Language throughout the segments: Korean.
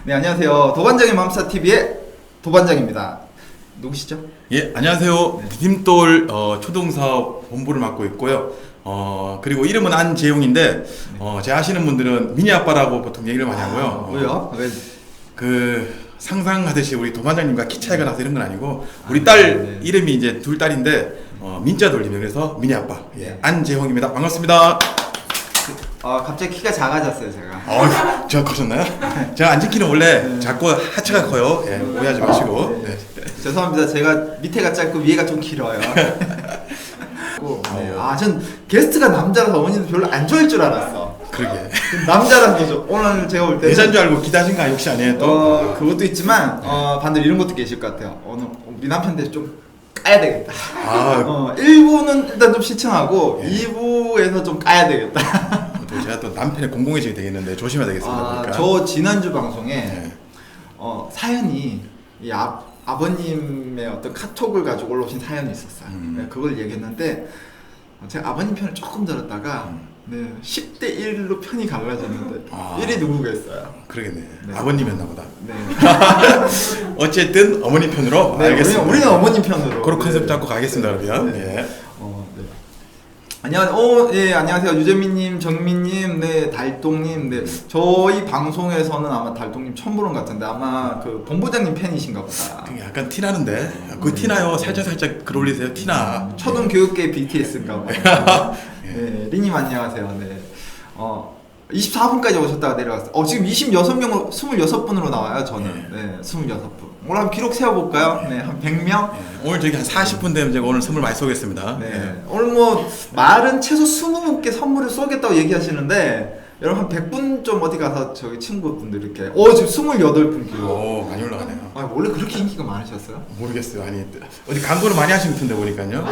네, 안녕하세요. 도반장의 맘스타TV의 도반장입니다. 누구시죠? 예, 안녕하세요. 디딤돌 초등사업 본부를 맡고 있고요. 그리고 이름은 안재용인데, 제가 아시는 분들은 미니 아빠라고 보통 얘기를 많이 하고요. 왜요? 왜? 상상하듯이 우리 도반장님과 키 차이가 나서 이런 건 아니고, 우리 딸 네. 이름이 이제 둘 딸인데, 민자 돌림이에요. 그래서 미니 아빠. 예, 안재용입니다. 반갑습니다. 갑자기 키가 작아졌어요, 제가. 제가 커졌나요? 제가 앉은 키는 원래 작고 하체가 커요. 예, 오해하지 마시고. 네. 죄송합니다. 제가 밑에가 짧고 위에가 좀 길어요. 전 게스트가 남자라서 어머니는 별로 안 좋아할 줄 알았어. 그러게. 남자라서 오늘 제가 올 때 여자인 줄 알고 기다신 거 혹시 아니에요? 또? 그것도 있지만 반대로 이런 것도 계실 것 같아요. 오늘 우리 남편 대신 좀 까야 되겠다. 1부는 일단 좀 시청하고 2부에서 좀 까야 되겠다. 또 제가 또 남편의 공공의식이 되겠는데 조심해야 되겠습니다. 그러니까. 저 지난주 방송에 네. 사연이 이 아버님의 어떤 카톡을 가지고 올라오신 사연이 있었어요. 네, 그걸 얘기했는데 제가 아버님 편을 조금 들었다가 10대 1로 편이 갈라졌는데 1이 누구겠어요? 그러겠네. 네. 아버님이었나 보다. 네. 어쨌든 어머니 편으로. 네, 알겠습니다. 우리는 어머님 편으로. 그런 컨셉 잡고 가겠습니다. 그러면. 네. 예. 안녕하세요. 유재민님, 정민님, 네, 달동님, 네. 저희 방송에서는 아마 달동님 처음 보는 것 같은데 아마 그 본부장님 팬이신가 보다. 그게 약간 티나는데. 그 티나요. 살짝 글 올리세요. 티나. 초등교육계 BTS인가 보다. 네, 리님 안녕하세요. 네. 24분까지 오셨다가 내려갔어요. 지금 26명, 26분으로 나와요, 저는. 네, 26분. 오늘 한번 기록 세워볼까요? 네, 한 100명? 오늘 저기 한 40분 되면 제가 오늘 선물 많이 쏘겠습니다. 네. 예. 오늘 뭐, 말은 최소 20분께 선물을 쏘겠다고 얘기하시는데, 여러분 한 100분 좀 어디 가서 저기 친구분들 이렇게. 지금 28분 기록. 오, 많이 올라가네요. 원래 그렇게 인기가 많으셨어요? 모르겠어요. 아니, 어디 광고를 많이 하시는 분데 보니까요.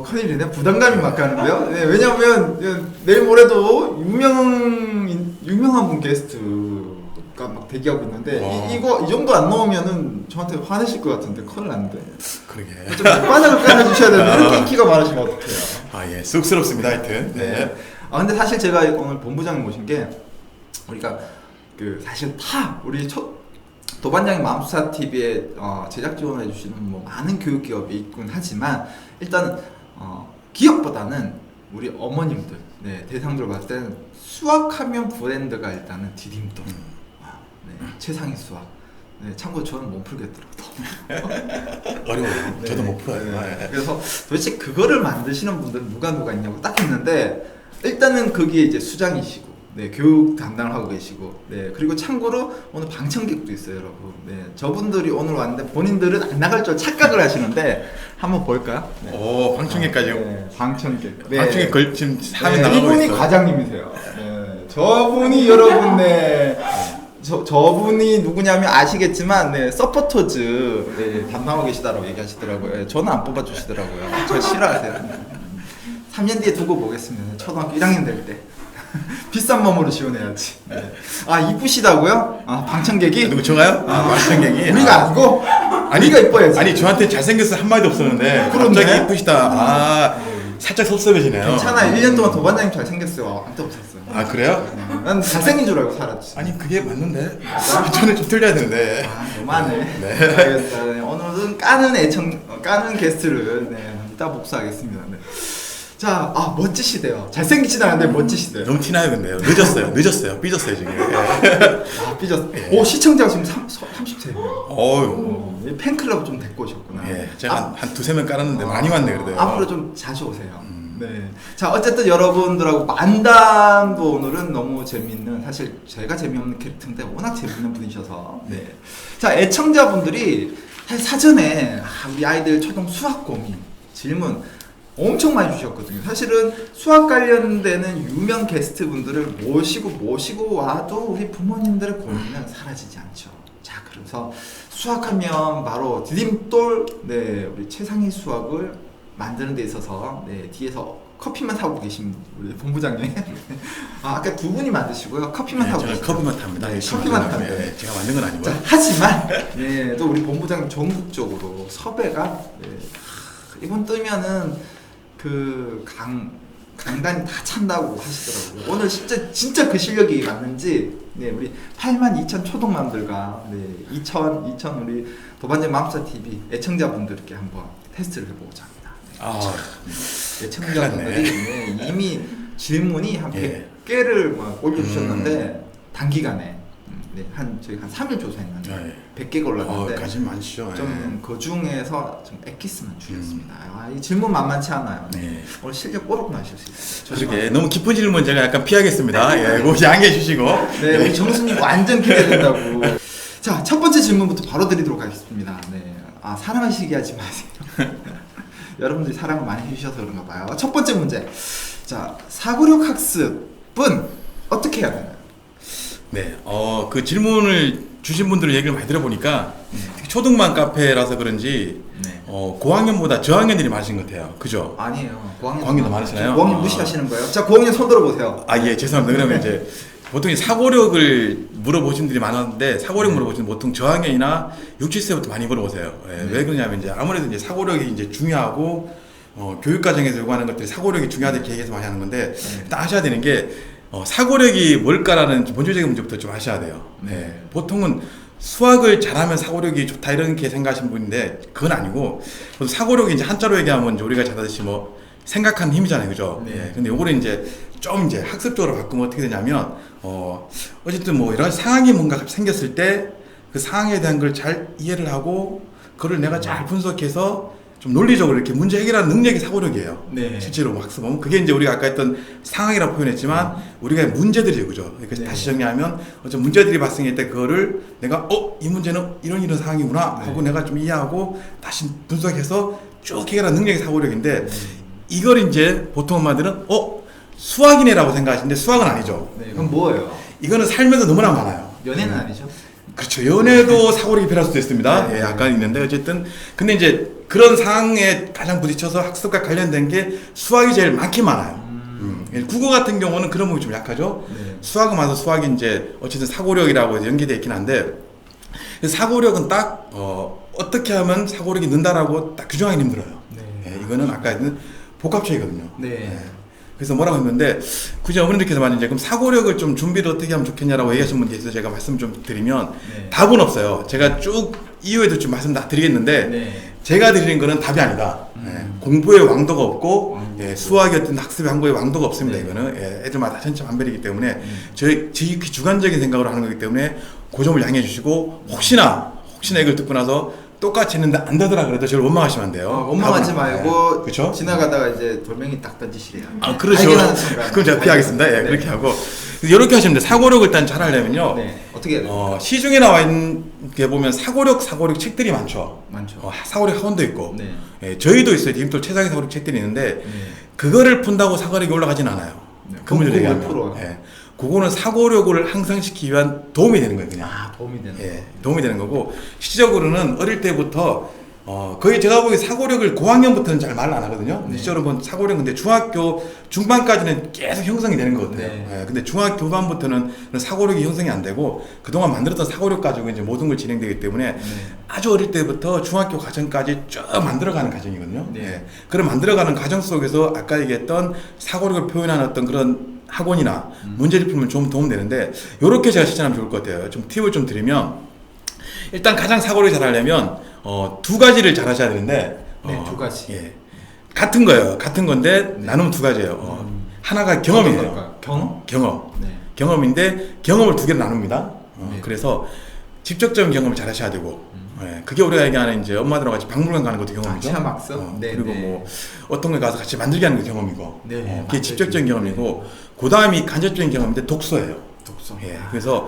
큰일이네. 부담감이 막 가는데요. 네, 왜냐면 내일 모레도 유명한 분 게스트가 막 대기하고 있는데 이 정도 안 넣으면은 저한테 화내실 것 같은데 큰일 났는데. 그러게. 좀 바닥을 깔아주셔야 되는데 이렇게 인기가 많으시면 어떡해요? 예, 쑥스럽습니다. 하여튼. 네. 근데 사실 제가 오늘 본부장님 모신 게 우리가 사실 우리 도반장의 맘스타TV에 제작 지원을 해주시는 뭐 많은 교육기업이 있긴 하지만 일단은 기업보다는 우리 어머님들 대상들 봤을 때는 수학하면 브랜드가 일단은 디딤돌 최상위 수학. 참고로 저는 못 풀겠더라고요. 어려워요. 저도 못 풀어요. 그래서 도대체 그거를 만드시는 분들은 누가 있냐고 딱 했는데 일단은 거기에 이제 수장이시고 교육 담당을 하고 계시고 그리고 참고로 오늘 방청객도 있어요, 여러분. 저분들이 오늘 왔는데 본인들은 안 나갈 줄 착각을 하시는데 한번 볼까요? 방청객까지요? 방청객. 방청객 지금 화면 나가고 이분이 있어요. 과장님이세요. 저분이 여러분 저분이 누구냐면 아시겠지만 서포터즈 담당하고 계시다라고 얘기하시더라고요. 저는 안 뽑아주시더라고요. 저 싫어하세요. 3년 뒤에 두고 보겠습니다. 초등학교 1학년 될 때. 비싼 몸으로 지원해야지. 이쁘시다고요? 방청객이? 누구 저가요? 방청객이? 우리가 아니고? 우리가 이뻐야지. 아니 저한테 잘생겼어 한마디도 없었는데 그렇네. 갑자기 이쁘시다. 살짝 섭섭해지네요. 괜찮아요. 1년 동안 도반장님 잘생겼어요. 아무도 없었어요. 그래요? 난 잘생긴 줄 알고 살았지. 아니 그게 맞는데 저는 좀 틀려야 되는데. 너무하네. 알겠어요. 오늘은 까는 게스트를 이따 복수하겠습니다. 자, 멋지시대요. 잘생기진 않은데 멋지시대요. 너무 티나요 근데요. 늦었어요 삐졌어요 지금. 삐졌어. 시청자가 지금 30세예요. 팬클럽 좀 데리고 오셨구나. 제가 한 두세 명 깔았는데 많이 왔네 그래도. 앞으로 좀 자주 오세요. 자, 어쨌든 여러분들하고 만담도 오늘은 너무 재밌는, 사실 제가 재미없는 캐릭터인데 워낙 재밌는 분이셔서. 자, 애청자분들이 사실 사전에 우리 아이들 초등 수학 고민 질문 엄청 많이 주셨거든요. 사실은 수학 관련되는 유명 게스트 분들을 모시고 와도 우리 부모님들의 고민은 사라지지 않죠. 자, 그래서 수학하면 바로 디딤돌 우리 최상위 수학을 만드는 데 있어서 뒤에서 커피만 사고 계신 우리 본부장님. 아까 두 분이 만드시고요. 커피만 사고 계시죠. 커피만 탑니다. 커피만 탑니다. 제가 만든 건 아니고요. 하지만 또 우리 본부장님 전국적으로 섭외가 이번 뜨면은 강단이 다 찬다고 하시더라고요. 오늘 진짜 그 실력이 맞는지 네, 우리 82,000 초동맘들과 네, 2,000 우리 도반전 마음사 TV 애청자분들께 한번 테스트를 해보고자 합니다. 애청자분들이 네, 이미 질문이 한 100개를 막 올려주셨는데 단기간에 저희 한 3일 조사했는데 100개가 올랐는데 관심 많으시죠. 좀 그 중에서 좀 엑기스만 줄였습니다. 이 질문 만만치 않아요. 네. 오늘 실력 뽀록 나실 수 있어요. 저렇게 너무 깊은 질문 제가 약간 피하겠습니다. 그 양해해 주시고. 네, 우리 정수님 완전 기대된다고. 자, 첫 번째 질문부터 바로 드리도록 하겠습니다. 네, 사랑하시게 하지 마세요. 여러분들이 사랑을 많이 해주셔서 그런가 봐요. 첫 번째 문제. 자, 사고력 학습은 어떻게 해야 되나요? 네, 그 질문을 주신 분들의 얘기를 많이 들어보니까 초등반 카페라서 그런지 고학년보다 저학년들이 많으신 것 같아요. 그죠? 아니에요. 고학년도 많으시나요? 고학년 무시하시는 거예요? 자, 고학년 손 들어보세요. 예, 죄송합니다. 그러면 이제 보통 사고력을 물어보신 분들이 많았는데 사고력 물어보시면 보통 저학년이나 6, 7세부터 많이 물어보세요. 왜 그러냐면 이제 아무래도 이제 사고력이 이제 중요하고 교육 과정에서 요구하는 것들이 사고력이 중요하다 이렇게 얘기해서 많이 하는 건데 일단 아셔야 되는 게 사고력이 뭘까라는 본질적인 문제부터 좀 아셔야 돼요. 보통은 수학을 잘하면 사고력이 좋다 이렇게 생각하시는 분인데 그건 아니고 사고력이 이제 한자로 얘기하면 이제 우리가 잘 아듯이 뭐 생각하는 힘이잖아요, 그죠? 근데 요거를 이제 좀 이제 학습적으로 바꾸면 어떻게 되냐면 어쨌든 뭐 이런 상황이 뭔가 생겼을 때 그 상황에 대한 걸 잘 이해를 하고 그걸 내가 잘 분석해서 좀 논리적으로 이렇게 문제 해결하는 능력이 사고력이에요. 실제로 학습은 그게 이제 우리가 아까 했던 상황이라고 표현했지만 우리가 문제들이죠, 그죠? 그러니까 다시 정리하면 어떤 문제들이 발생할 때 그거를 내가 이 문제는 이런 상황이구나 하고 내가 좀 이해하고 다시 분석해서 쭉 해결하는 능력이 사고력인데 이걸 이제 보통 엄마들은 수학이네라고 생각하시는데 수학은 아니죠. 그럼 뭐예요? 이거는 살면서 너무나 많아요. 연애는 아니죠? 그렇죠. 연애도 사고력이 필요할 수도 있습니다. 약간 있는데 어쨌든 근데 이제 그런 상황에 가장 부딪혀서 학습과 관련된 게 수학이 제일 많긴 많아요. 국어 같은 경우는 그런 부분이 좀 약하죠. 수학은 맞아 수학이 이제 어쨌든 사고력이라고 연계되어 있긴 한데 사고력은 딱 어떻게 하면 사고력이 는다라고 딱 규정하기 힘들어요. 이거는 아까 했던 복합체이거든요. 그래서 뭐라고 했는데 굳이 어머니들께서 말이제 그럼 사고력을 좀 준비를 어떻게 하면 좋겠냐라고 얘기하신 분에 대해서 제가 말씀 좀 드리면 답은 없어요. 제가 쭉 이후에도 좀 말씀 다 드리겠는데 제가 드리는 거는 답이 아니다. 공부의 왕도가 없고 수학이 어떤 학습의 항구의 왕도가 없습니다. 이거는 애들마다 천차만별이기 때문에 저희 지극히 주관적인 생각으로 하는 거기 때문에 그 점을 양해해 주시고 혹시나 이걸 듣고 나서 똑같이 했는데 안 되더라 그래도 저를 원망하시면 안 돼요. 원망하지 말고 그쵸? 지나가다가 이제 돌멩이 딱 던지시래요. 그렇죠. 그럼 제가 피하겠습니다. 그렇게 하고 이렇게 하시면 돼요. 사고력을 일단 잘 하려면요. 어떻게 해야 돼요? 시중에 나와 있는 게 보면 사고력 책들이 많죠. 사고력 학원도 있고 저희도 있어요. 디딤돌 최상의 사고력 책들이 있는데 그거를 푼다고 사고력이 올라가진 않아요. 그 문제를 얘기하면. 그거는 사고력을 향상시키기 위한 도움이 되는 거예요, 그냥. 도움이 되는 거. 도움이 되는 거고 실질적으로는 어릴 때부터 거의 제가 보기에 사고력을 고학년부터는 잘 말 안 하거든요. 실제로 보면 사고력 근데 중학교 중반까지는 계속 형성이 되는 것 같아요. 근데 중학교 후반부터는 사고력이 형성이 안 되고 그동안 만들었던 사고력 가지고 이제 모든 걸 진행되기 때문에 아주 어릴 때부터 중학교 과정까지 쭉 만들어가는 과정이거든요. 그런 만들어가는 과정 속에서 아까 얘기했던 사고력을 표현하는 어떤 그런 학원이나 문제를 풀면 좀 도움되는데 요렇게 제가 실천하면 좋을 것 같아요. 좀 팁을 좀 드리면 일단 가장 사고력이 잘 하려면 두 가지를 잘 하셔야 되는데 두 가지. 같은 거예요. 같은 건데 나누면 두 가지예요. 하나가 경험이에요. 경험. 경험인데 경험을 두 개로 나눕니다. 그래서 직접적인 경험을 잘 하셔야 되고 그게 우리가 얘기하는 이제 엄마들하고 같이 박물관 가는 것도 경험이죠. 체험학습. 그리고 뭐 어떤 걸 가서 같이 만들게 하는 게 경험이고 그게 직접적인 경험이고 그 다음이 간접적인 경험인데 독서예요. 그래서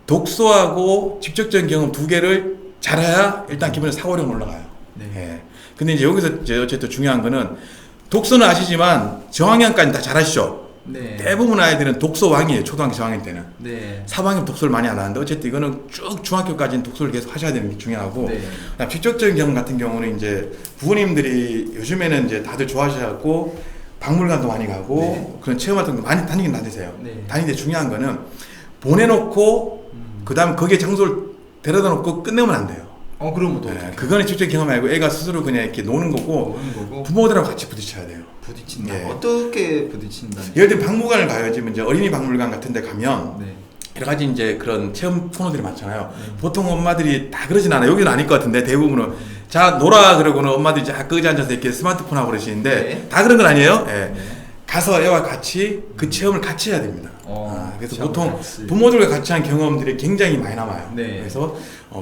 독서하고 직접적인 경험 두 개를 잘해야 일단 기본적으로 사고력은 올라가요. 근데 이제 여기서 이제 어쨌든 중요한 거는 독서는 아시지만 저학년까지 다 잘하시죠. 대부분 아이들은 독서 왕이에요. 초등학교 저학년 때는. 3학년 독서를 많이 안 하는데 어쨌든 이거는 쭉 중학교까지는 독서를 계속 하셔야 되는 게 중요하고 직접적인 경험 같은 경우는 이제 부모님들이 요즘에는 이제 다들 좋아하셔갖고 박물관도 많이 가고 그런 체험 활동도 많이 다니긴 다니세요. 다니는데 중요한 거는 보내놓고 그 다음에 거기에 장소를 데려다 놓고 끝내면 안 돼요. 그럼 또 예, 그거는 직접 경험 말고 애가 스스로 그냥 이렇게 노는 거고 오는 거고 부모들하고 같이 부딪혀야 돼요. 부딪힌다. 예. 어떻게 부딪힌다는? 예를 들면 박물관을 가요. 지금 이제 어린이 박물관 같은 데 가면 네. 여러 가지 이제 그런 체험 코너들이 많잖아요. 보통 엄마들이 다 그러진 않아요. 여기는 아닐 것 같은데 대부분은 자 놀아 그러고는 엄마들이 이제 끄지 앉아서 이렇게 스마트폰 하고 그러시는데 네. 다 그런 건 아니에요. 예. 네. 가서 애와 같이 그 체험을 같이 해야 됩니다. 그래서 체험 보통 같이. 부모들과 같이 한 경험들이 굉장히 많이 남아요. 네. 그래서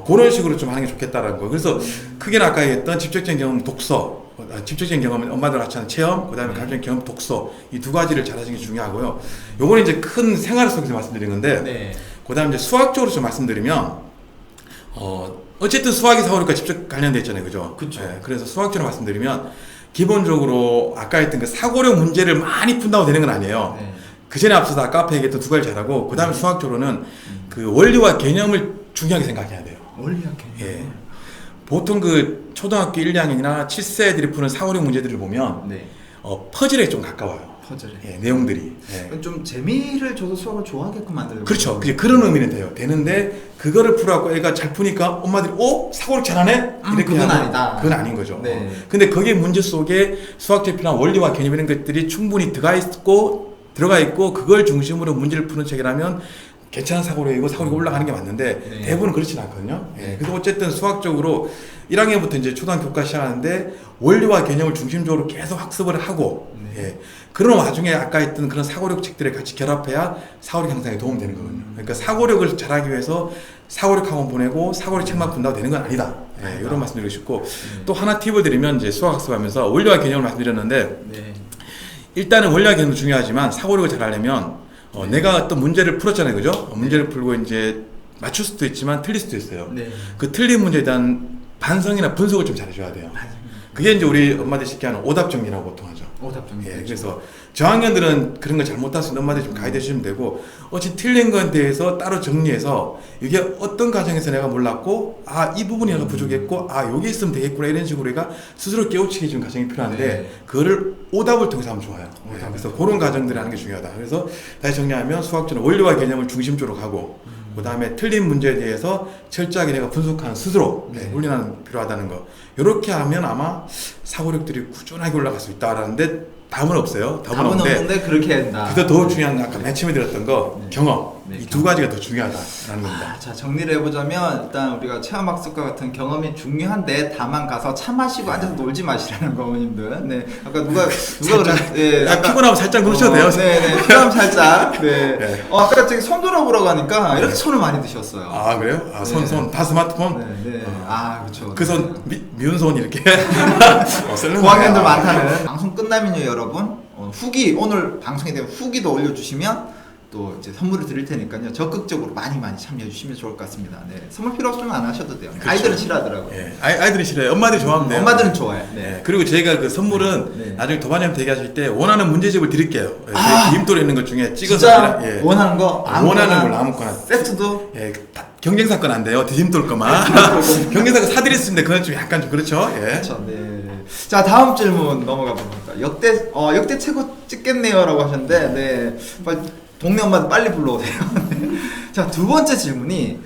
그런 식으로 좀 하는 게 좋겠다라는 거. 그래서 크게는 아까 얘기했던 직접적인 경험 독서, 직접적인 경험 엄마들 같이 하는 체험, 그다음에 감정적인 경험 독서 이 두 가지를 잘 하시는 게 중요하고요. 요거는 이제 큰 생활 속에서 말씀드린 건데 네. 그다음에 이제 수학적으로 좀 말씀드리면 어쨌든 수학이 사고력과 직접 관련돼 있잖아요, 그죠? 그쵸. 예, 그래서 수학적으로 말씀드리면 기본적으로 아까 했던 그 사고력 문제를 많이 푼다고 되는 건 아니에요. 네. 그 전에 앞서서 아까 앞에 얘기했던 두 가지 잘하고 그 다음에 수학적으로는 그 원리와 개념을 중요하게 생각해야 돼요. 원리학 개념. 예. 보통 그 초등학교 1, 2학년이나 7세 애들이 푸는 사고력 문제들을 보면 네. 퍼즐에 좀 가까워요. 퍼즐에. 예, 내용들이. 예. 좀 재미를 줘서 수학을 좋아하게끔 만들고. 그렇죠. 그런 의미는 돼요. 되는데 그거를 풀어갖고 애가 잘 푸니까 엄마들이 사고력 잘하네? 이렇게 그건 하면 아니다. 그건 아닌 거죠. 네. 근데 거기에 문제 속에 수학적 필요한 원리와 개념 이런 것들이 충분히 들어가 있고 그걸 중심으로 문제를 푸는 책이라면 괜찮은 사고력이고 사고력이 올라가는 게 맞는데 네. 대부분 그렇지는 않거든요. 예. 그래서 어쨌든 수학적으로 1학년부터 이제 초등학교 교과 시작하는데 원리와 개념을 중심적으로 계속 학습을 하고 네. 예. 그런 와중에 아까 했던 그런 사고력 책들을 같이 결합해야 사고력 향상에 도움되는 거거든요. 그러니까 사고력을 잘하기 위해서 사고력 학원 보내고 사고력 책만 푼다고 되는 건 아니다. 예, 이런 말씀드리고 싶고 또 하나 팁을 드리면 이제 수학 학습하면서 원리와 개념을 말씀드렸는데 네. 일단은 원리와 개념도 중요하지만 사고력을 잘 하려면 내가 어떤 문제를 풀었잖아요, 그죠? 문제를 풀고 이제 맞출 수도 있지만 틀릴 수도 있어요. 네. 그 틀린 문제에 대한 반성이나 분석을 좀 잘해줘야 돼요. 그게 이제 우리 엄마들 쉽게 하는 오답 정리라고 보통 하죠. 오답 정리. 예, 그래서 저학년들은 그런 거 잘 못할 수 있는 엄마들이 좀 가이드 해주시면 되고 틀린 거에 대해서 따로 정리해서 이게 어떤 과정에서 내가 몰랐고 이 부분이 내가 부족했고 여기 있으면 되겠구나 이런 식으로 우리가 스스로 깨우치게 해주는 과정이 필요한데 네. 그거를 오답을 통해서 하면 좋아요. 예, 그래서 그런 과정들을 하는 게 중요하다. 그래서 다시 정리하면 수학적으로 원리와 개념을 중심적으로 가고 그 다음에 틀린 문제에 대해서 철저하게 내가 분석하는 스스로 훈련하는 필요하다는 거. 이렇게 하면 아마 사고력들이 꾸준하게 올라갈 수 있다라는데 답은 없어요. 답은 없는데 그렇게 해야 된다. 그래서 더 중요한 건 아까 맨 처음에 들었던 거 경험. 네, 이 두 가지가 더 중요하다라는 겁니다. 자, 정리를 해보자면 일단 우리가 체험학습과 같은 경험이 중요한데 다만 가서 차 마시고 앉아서 놀지 마시라는 거 어머님들. 네, 아까 누가 그래? 예, 피곤하면 살짝 누르셔도 돼요. 네, 피곤하면 살짝. 네. 네. 아까 저기 손 돌아보라고 하니까 이렇게 손을 많이 드셨어요. 그래요? 손 다 스마트폰? 네. 그렇죠. 그 손 미운 손 이렇게. 고학년들 많다는. 방송 끝나면요, 여러분. 후기 오늘 방송에 대한 후기도 올려주시면 또 이제 선물을 드릴 테니까요. 적극적으로 많이 참여해 주시면 좋을 것 같습니다. 네. 선물 필요 없으면 안 하셔도 돼요. 그렇죠. 아이들은 싫어하더라고요. 예, 아이들이 싫어요. 엄마들이 좋아하면 돼요. 엄마들은 좋아해. 네. 네. 그리고 저희가 그 선물은 네. 나중에 도반님한테 얘기하실 때 원하는 문제집을 드릴게요. 임돌에 있는 것 중에 찍어서 진짜 예. 원하는 거 원하는 걸 아무거나 세트도 예, 경쟁사건 안 돼요. 디딤돌 거만. 경쟁사건 사드릴 수 있는데 그건 좀 약간 좀 그렇죠. 예. 그렇죠. 네. 자, 다음 질문 넘어가 봅니다. 역대 최고 찍겠네요라고 하셨는데, 네. 빨리 동네 엄마들 빨리 불러오세요. 네. 자, 두 번째 질문이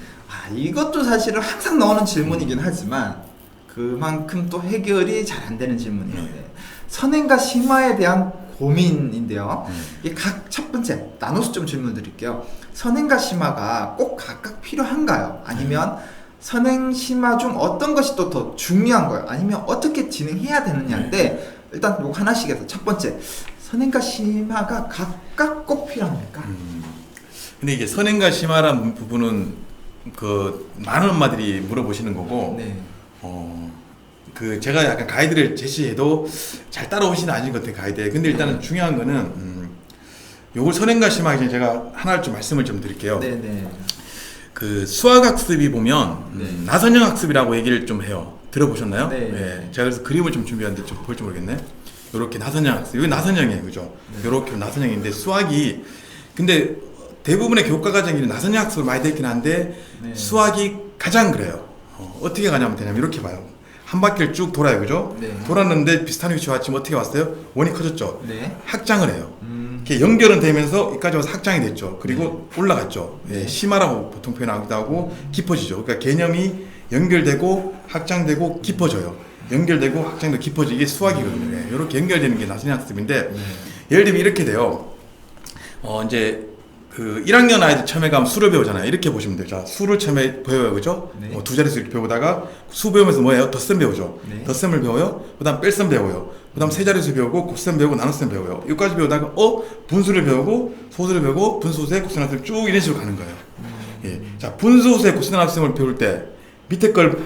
이것도 사실은 항상 나오는 질문이긴 하지만 그만큼 또 해결이 잘 안 되는 질문이에요. 네. 선행과 심화에 대한 고민인데요. 이게 각 첫 번째 나눠서 좀 질문 드릴게요. 선행과 심화가 꼭 각각 필요한가요? 아니면 선행 심화 중 어떤 것이 또 더 중요한 거예요? 아니면 어떻게 진행해야 되느냐인데 일단 요거 하나씩 해서 첫 번째 선행과 심화가 각각 꼭 필요합니까? 근데 이게 선행과 심화란 부분은 그 많은 엄마들이 물어보시는 거고 네. 그 제가 약간 가이드를 제시해도 잘 따라오시는 아닌 것 같아요, 가이드에. 근데 일단은 중요한 거는 요걸 선행과 심화 전에 제가 하나를 좀 말씀을 좀 드릴게요. 네네. 그 수학학습이 보면 나선형 학습이라고 얘기를 좀 해요. 들어보셨나요? 네. 예. 제가 그래서 그림을 좀 준비했는데 좀 볼지 모르겠네. 요렇게 나선형 학습. 이거 나선형이에요, 그죠? 요렇게 나선형인데 수학이 근데 대부분의 교과 과정이 나선형 학습을 많이 되긴 한데 수학이 가장 그래요. 어떻게 가냐면 되냐면 이렇게 봐요. 한 바퀴를 쭉 돌아요, 그죠? 네. 돌았는데 비슷한 위치 왔지만 어떻게 왔어요? 원이 커졌죠. 네. 확장을 해요. 이렇게 연결은 되면서 여기까지 와서 확장이 됐죠. 그리고 올라갔죠. 예, 심화라고 보통 표현하기도 하고 깊어지죠. 그러니까 개념이 연결되고 확장되고 깊어져요. 연결되고 확장되고 깊어지고 이게 수학이거든요. 이렇게 연결되는 게 나선행 학습인데 예를 들면 이렇게 돼요. 이제 그 1학년 아이들 처음에 가면 수를 배우잖아요. 이렇게 보시면 돼요. 자, 수를 처음에 배워요. 그죠? 네. 두 자릿수 이렇게 배우다가 수 배우면서 뭐예요? 덧셈 배우죠. 네. 덧셈을 배워요. 그 다음 뺄셈 배워요. 그 다음 세 자릿수 배우고 곱셈 배우고 나눗셈 배워요. 여기까지 배우다가 분수를 배우고 소수를 배우고 분수세 곱셈 나눗셈 쭉 이런 식으로 가는 거예요. 예. 자, 분수세 곱셈 나눗셈을 배울 때 밑에 거를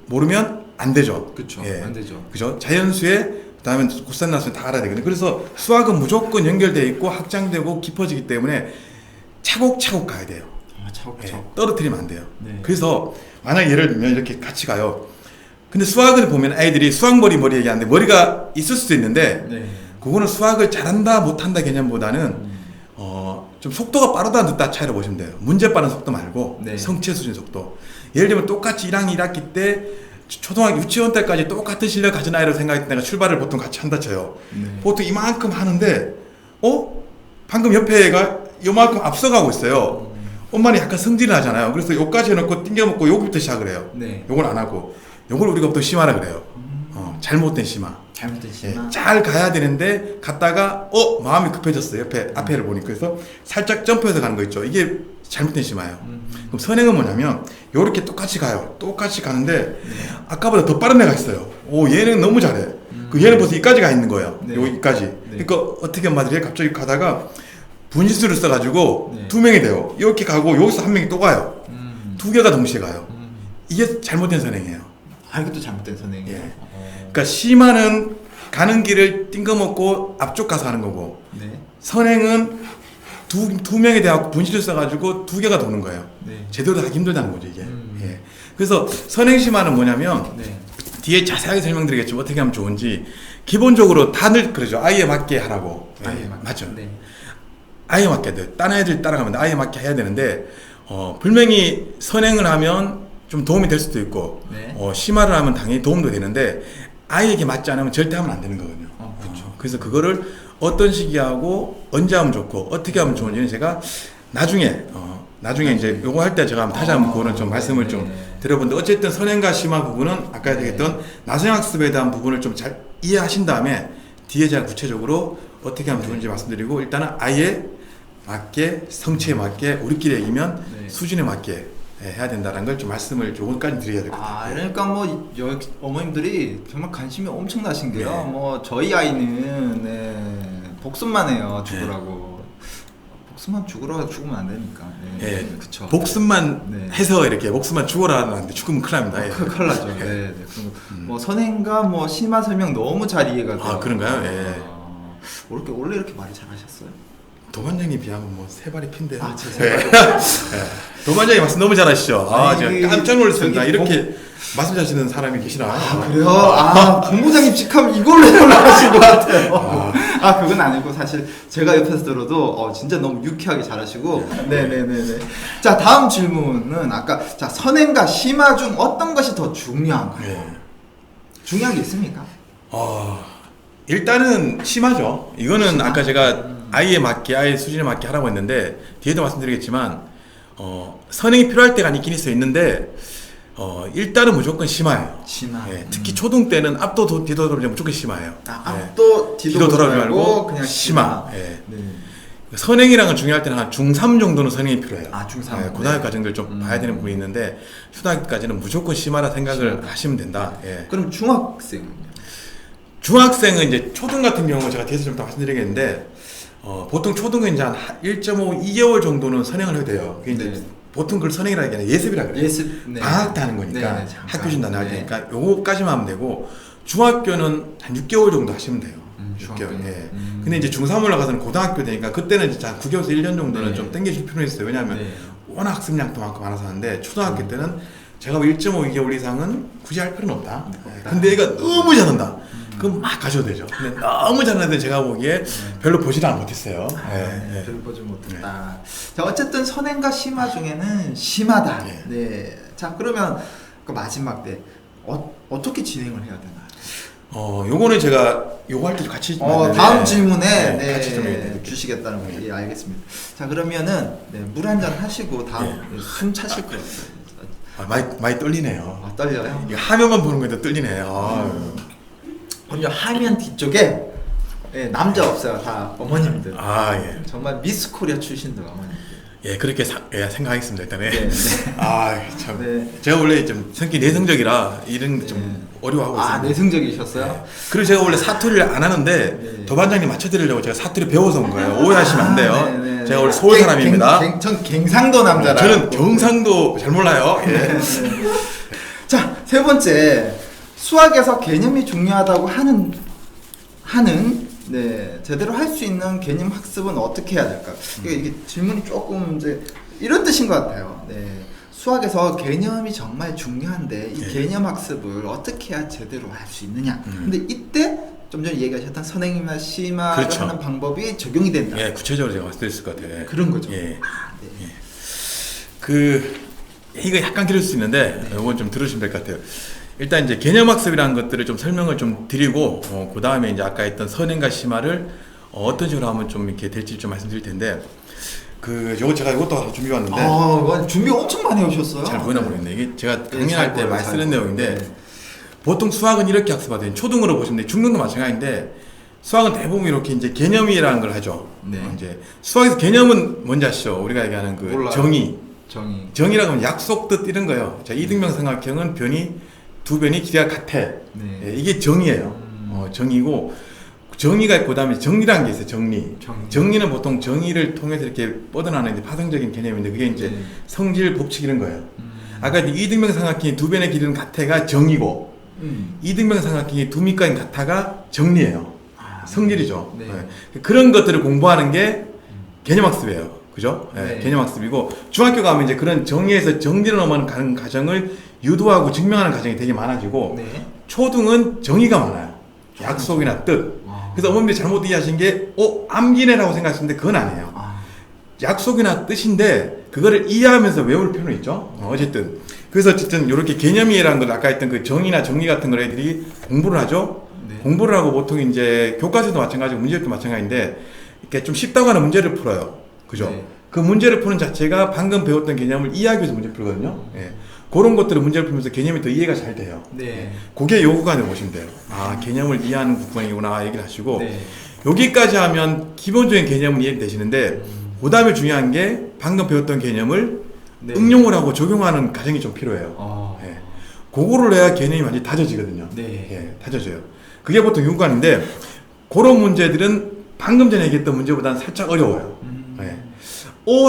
모르면 안 되죠. 그렇죠. 예. 안 되죠. 그죠? 자연수에 그다음에 곱셈 나눗셈 다 알아야 되거든요. 그래서 수학은 무조건 연결되어 있고 확장되고 깊어지기 때문에 차곡차곡 가야 돼요. 차곡차곡. 떨어뜨리면 안 돼요. 네. 그래서 만약 예를 들면 이렇게 같이 가요. 근데 수학을 보면 아이들이 수학머리 얘기하는데 머리가 있을 수도 있는데 네. 그거는 수학을 잘한다 못한다 개념보다는 좀 속도가 빠르다 늦다 차이를 보시면 돼요. 문제 빠른 속도 말고 네. 성취 수준 속도. 예를 들면 똑같이 1학년 1학기 때 초등학교 유치원 때까지 똑같은 실력 가진 아이를 생각했을 때가 출발을 보통 같이 한다 쳐요. 네. 보통 이만큼 하는데 방금 옆에 애가 요만큼 앞서가고 있어요. 엄마는 약간 승진을 하잖아요. 그래서 요까지 해놓고 띵겨먹고 여기부터 시작을 해요. 네. 요걸 안 하고 요걸 우리가 보통 심화라 그래요. 잘못된 심화. 잘못된 예, 심화. 잘 가야 되는데 갔다가 마음이 급해졌어요. 옆에 앞에를 보니까. 그래서 살짝 점프해서 가는 거 있죠. 이게 잘못된 심화예요. 그럼 선행은 뭐냐면 요렇게 똑같이 가요. 똑같이 가는데 아까보다 더 빠른 애가 있어요. 얘는 너무 잘해. 그 얘는 벌써 이까지 가 있는 거예요. 네. 여기까지. 네. 그러니까 어떻게 엄마들이 갑자기 가다가 분실수를 써가지고 네. 2명이 돼요. 이렇게 가고 여기서 한 명이 또 가요. 2개가 동시에 가요. 이게 잘못된 선행이에요. 이것도 잘못된 선행이에요. 예. 그러니까 심화는 가는 길을 띵거먹고 앞쪽 가서 하는 거고 네. 선행은 두 명이 돼갖고 분실을 써가지고 2개가 도는 거예요. 네. 제대로 하기 힘들다는 거죠 이게. 예. 그래서 선행 심화는 뭐냐면 네. 뒤에 자세하게 설명드리겠지만 어떻게 하면 좋은지 기본적으로 다들 그러죠. 아이에 맞게 하라고. 예. 아이에 맞게. 맞죠. 네. 아이에 맞게 돼. 딴 애들 따라가면 아이에 맞게 해야 되는데 분명히 선행을 하면 좀 도움이 될 수도 있고 네. 심화를 하면 당연히 도움도 되는데 아이에게 맞지 않으면 절대 하면 안 되는 거거든요. 그렇죠. 그래서 그거를 어떤 시기에 하고 언제 하면 좋고 어떻게 하면 좋은지는 제가 나중에 이제 요거 할 때 제가 다시 한번 그거는 좀 말씀을 좀 드려본데 어쨌든 선행과 심화 부분은 아까 얘기했던 나선행학습에 대한 부분을 좀 잘 이해하신 다음에 뒤에 제가 구체적으로 어떻게 하면 좋은지 말씀드리고 일단은 아이에 맞게 성취에 맞게 우리끼리 얘기면 네. 수준에 맞게 해야 된다는 걸 좀 말씀을 조금까지 드려야 될 것 같아요. 그러니까 뭐 어머님들이 정말 관심이 엄청나신 게요. 네. 뭐 저희 아이는 복습만 해요. 죽으라고. 복습만 죽으면 안 되니까. 예, 그쵸. 복습만 해서 이렇게 복습만 죽어라 하는데 죽으면 큰일 납니다. 예. 큰일 나죠. 네. 그리고 뭐 선행과 뭐 심화 설명 너무 잘 이해가 돼요. 그런가요? 예. 원래 이렇게 말을 잘하셨어요? 도반장님 비하면 뭐 세 발이 핀데요. 제 생각에. 도반장님 말씀 너무 잘하시죠. 제가 깜짝 놀랐습니다. 저기 이렇게 말씀 잘하시는 사람이 계시나? 그래요? 본부장님 직함 이걸로 올라가신 것 같아요. 그건 아니고 사실 제가 옆에서 들어도 진짜 너무 유쾌하게 잘하시고. 네네네네. 자, 다음 질문은 자, 선행과 심화 중 어떤 것이 더 중요한가요? 네. 중요한 게 있습니까? 일단은 심하죠. 이거는 아까 제가 아이에 맞게 아이의 수준에 맞게 하라고 했는데 뒤에도 말씀드리겠지만 선행이 필요할 때가 있긴 있는데 일단은 무조건 심화예요. 심화. 예, 특히 초등 때는 앞도 뒤도 돌아보면 무조건 심화예요. 앞도 뒤도 돌아보지 말고 그냥 심화. 예. 네. 선행이랑은 중요할 때는 한 중3 정도는 선행이 필요해요. 중3. 예, 고등학교 과정들 좀 봐야 되는 부분이 있는데 초등학교까지는 무조건 심화라 생각을 하시면 된다. 예. 그럼 중학생은요? 중학생은 이제 초등 같은 경우 제가 뒤에서 좀 더 말씀드리겠는데 보통 초등은 이제 한 1.5, 2개월 정도는 선행을 해도 돼요. 그게 이제 보통 그걸 선행이라는 게 아니라 예습이라 그래요. 방학 때 하는 거니까 학교 준다는 할 테니까 요거까지만 하면 되고 중학교는 한 6개월 정도 하시면 돼요. 6개월. 예. 근데 이제 중3 올라가서는 고등학교 되니까 그때는 진짜 한 9개월에서 1년 정도는 좀 땡겨줄 필요가 있어요. 왜냐하면 워낙 학습량도 많고 많아서 하는데 초등학교 때는 제가 뭐 1.5, 2개월 이상은 굳이 할 필요는 없다. 근데 얘가 너무 잘한다. 그럼 막 가셔도 되죠. 근데 너무 잘하는데 제가 보기에 별로 보지를 못했어요. 별로 보지 못했다. 자, 어쨌든 선행과 심화 중에는 심하다. 자, 그러면 그 마지막 때 어떻게 진행을 해야 되나요? 요거는 제가 요거 할 때 같이 다음 질문에 같이 좀 주시겠다는 거. 알겠습니다. 자, 그러면은 물 한 잔 하시고 다음 숨 차실 거예요. 많이 떨리네요. 아, 떨려요? 이거 화면만 보는 건데 떨리네요. 먼저 화면 뒤쪽에 예, 남자 없어요. 다 어머님들. 예. 정말 미스 코리아 출신들 어머님들. 예, 그렇게 생각하겠습니다, 일단은. 네, 네. 참. 네. 제가 원래 좀 성격이 내성적이라 이런 좀 어려워하고 있습니다. 내성적이셨어요? 네. 그리고 제가 원래 사투리를 안 하는데 네. 도반장님 맞춰드리려고 제가 사투리 배워서 온 거예요. 오해하시면 안 돼요. 네, 네. 제가 원래 서울 사람입니다. 전 갱상도 남자라. 저는 경상도 잘 몰라요. 예. 자, 세 번째. 수학에서 개념이 중요하다고 하는 네, 제대로 할 수 있는 개념 학습은 어떻게 해야 될까? 이게 질문이 조금 이제 이런 뜻인 것 같아요. 네. 수학에서 개념이 정말 중요한데 이 네. 개념 학습을 어떻게 해야 제대로 할 수 있느냐? 근데 이때 좀 전에 얘기하셨던 선생님이나 심화를 그렇죠. 하는 방법이 적용이 된다. 예, 구체적으로 제가 봤을 때 있을 것 같아요. 그런 거죠. 예. 네. 이거 약간 길을 수 있는데 이건 좀 들으시면 될 것 같아요. 일단 이제 개념학습이라는 것들을 좀 설명을 좀 드리고 그 다음에 이제 아까 했던 선행과 심화를 어떤 식으로 하면 좀 이렇게 될지 좀 말씀드릴 텐데 이것도 준비해 왔는데 준비 엄청 많이 오셨어요. 잘 보이나 네. 모르겠네. 이게 제가 네, 강연할 잘 때 보여요, 많이 잘 쓰는 보여요. 내용인데 네. 보통 수학은 이렇게 학습하거든요. 초등으로 보시면 돼요. 중등도 마찬가지인데 수학은 대부분 이렇게 이제 개념이라는 걸 하죠. 네. 이제 수학에서 개념은 뭔지 아시죠? 우리가 얘기하는 그 몰라요. 정의. 정의라고 하면 약속 뜻 이런 거예요. 자, 이등병삼각형은 두 변이 길이가 같아. 네. 예, 이게 정의예요. 정의고 정의가 있고 그다음에 정리라는 게 있어요. 정리는 보통 정의를 통해서 이렇게 뻗어나는 이제 파생적인 개념인데 그게 이제 네. 성질 법칙 이런 거예요. 아까 이등병삼각형이 두 변의 길이는 같아가 정의고 이등병삼각형이 두 밑가인 같아가 정리예요. 성질이죠. 네. 예. 그런 것들을 공부하는 게 개념학습이에요. 그죠? 예, 네. 개념학습이고 중학교 가면 이제 그런 정의에서 정리로 넘어가는 과정을 유도하고 증명하는 과정이 되게 많아지고 네. 초등은 정의가 많아요. 약속이나 뜻. 그래서 어머님들이 잘못 이해하신 게 암기네라고 생각하시는데 그건 아니에요. 약속이나 뜻인데 그거를 이해하면서 외울 필요는 있죠. 어쨌든 그래서 어쨌든 이렇게 개념이라는 걸 아까 했던 그 정의나 정리 같은 걸 애들이 공부를 하죠. 네. 공부를 하고 보통 이제 교과서도 마찬가지고 문제도 마찬가지인데 이렇게 좀 쉽다고 하는 문제를 풀어요. 그죠? 네. 그 문제를 푸는 자체가 방금 배웠던 개념을 이해하기 위해서 문제 풀거든요. 예. 그런 것들을 문제를 풀면서 개념이 더 이해가 잘 돼요. 네. 그게 요 구간을 보시면 돼요. 개념을 이해하는 구간이구나 얘기를 하시고 네. 여기까지 하면 기본적인 개념은 이해되시는데 그 다음에 중요한 게 방금 배웠던 개념을 네. 응용을 하고 적용하는 과정이 좀 필요해요. 예. 그거를 해야 개념이 완전히 다져지거든요. 네. 예, 다져져요. 그게 보통 유관인데 그런 문제들은 방금 전에 얘기했던 문제보다는 살짝 어려워요. 예.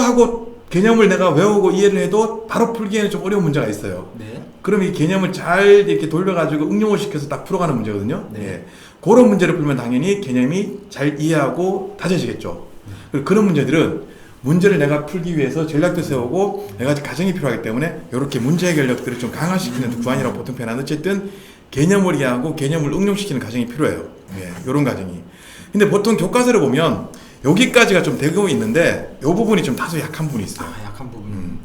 하고 개념을 내가 외우고 이해를 해도 바로 풀기에는 좀 어려운 문제가 있어요. 네. 그럼 이 개념을 잘 이렇게 돌려가지고 응용을 시켜서 딱 풀어가는 문제거든요. 네. 예. 그런 문제를 풀면 당연히 개념이 잘 이해하고 다져지겠죠. 그리고 그런 문제들은 문제를 내가 풀기 위해서 전략도 세우고 내가 가정이 필요하기 때문에 이렇게 문제 해결력들을 좀 강화시키는 구간이라고 보통 표현하는 어쨌든 개념을 이해하고 개념을 응용시키는 과정이 필요해요. 예. 이런 과정이. 근데 보통 교과서를 보면 여기까지가 좀 되고 있는데 이 부분이 좀 다소 약한 부분이 있어요. 약한 부분.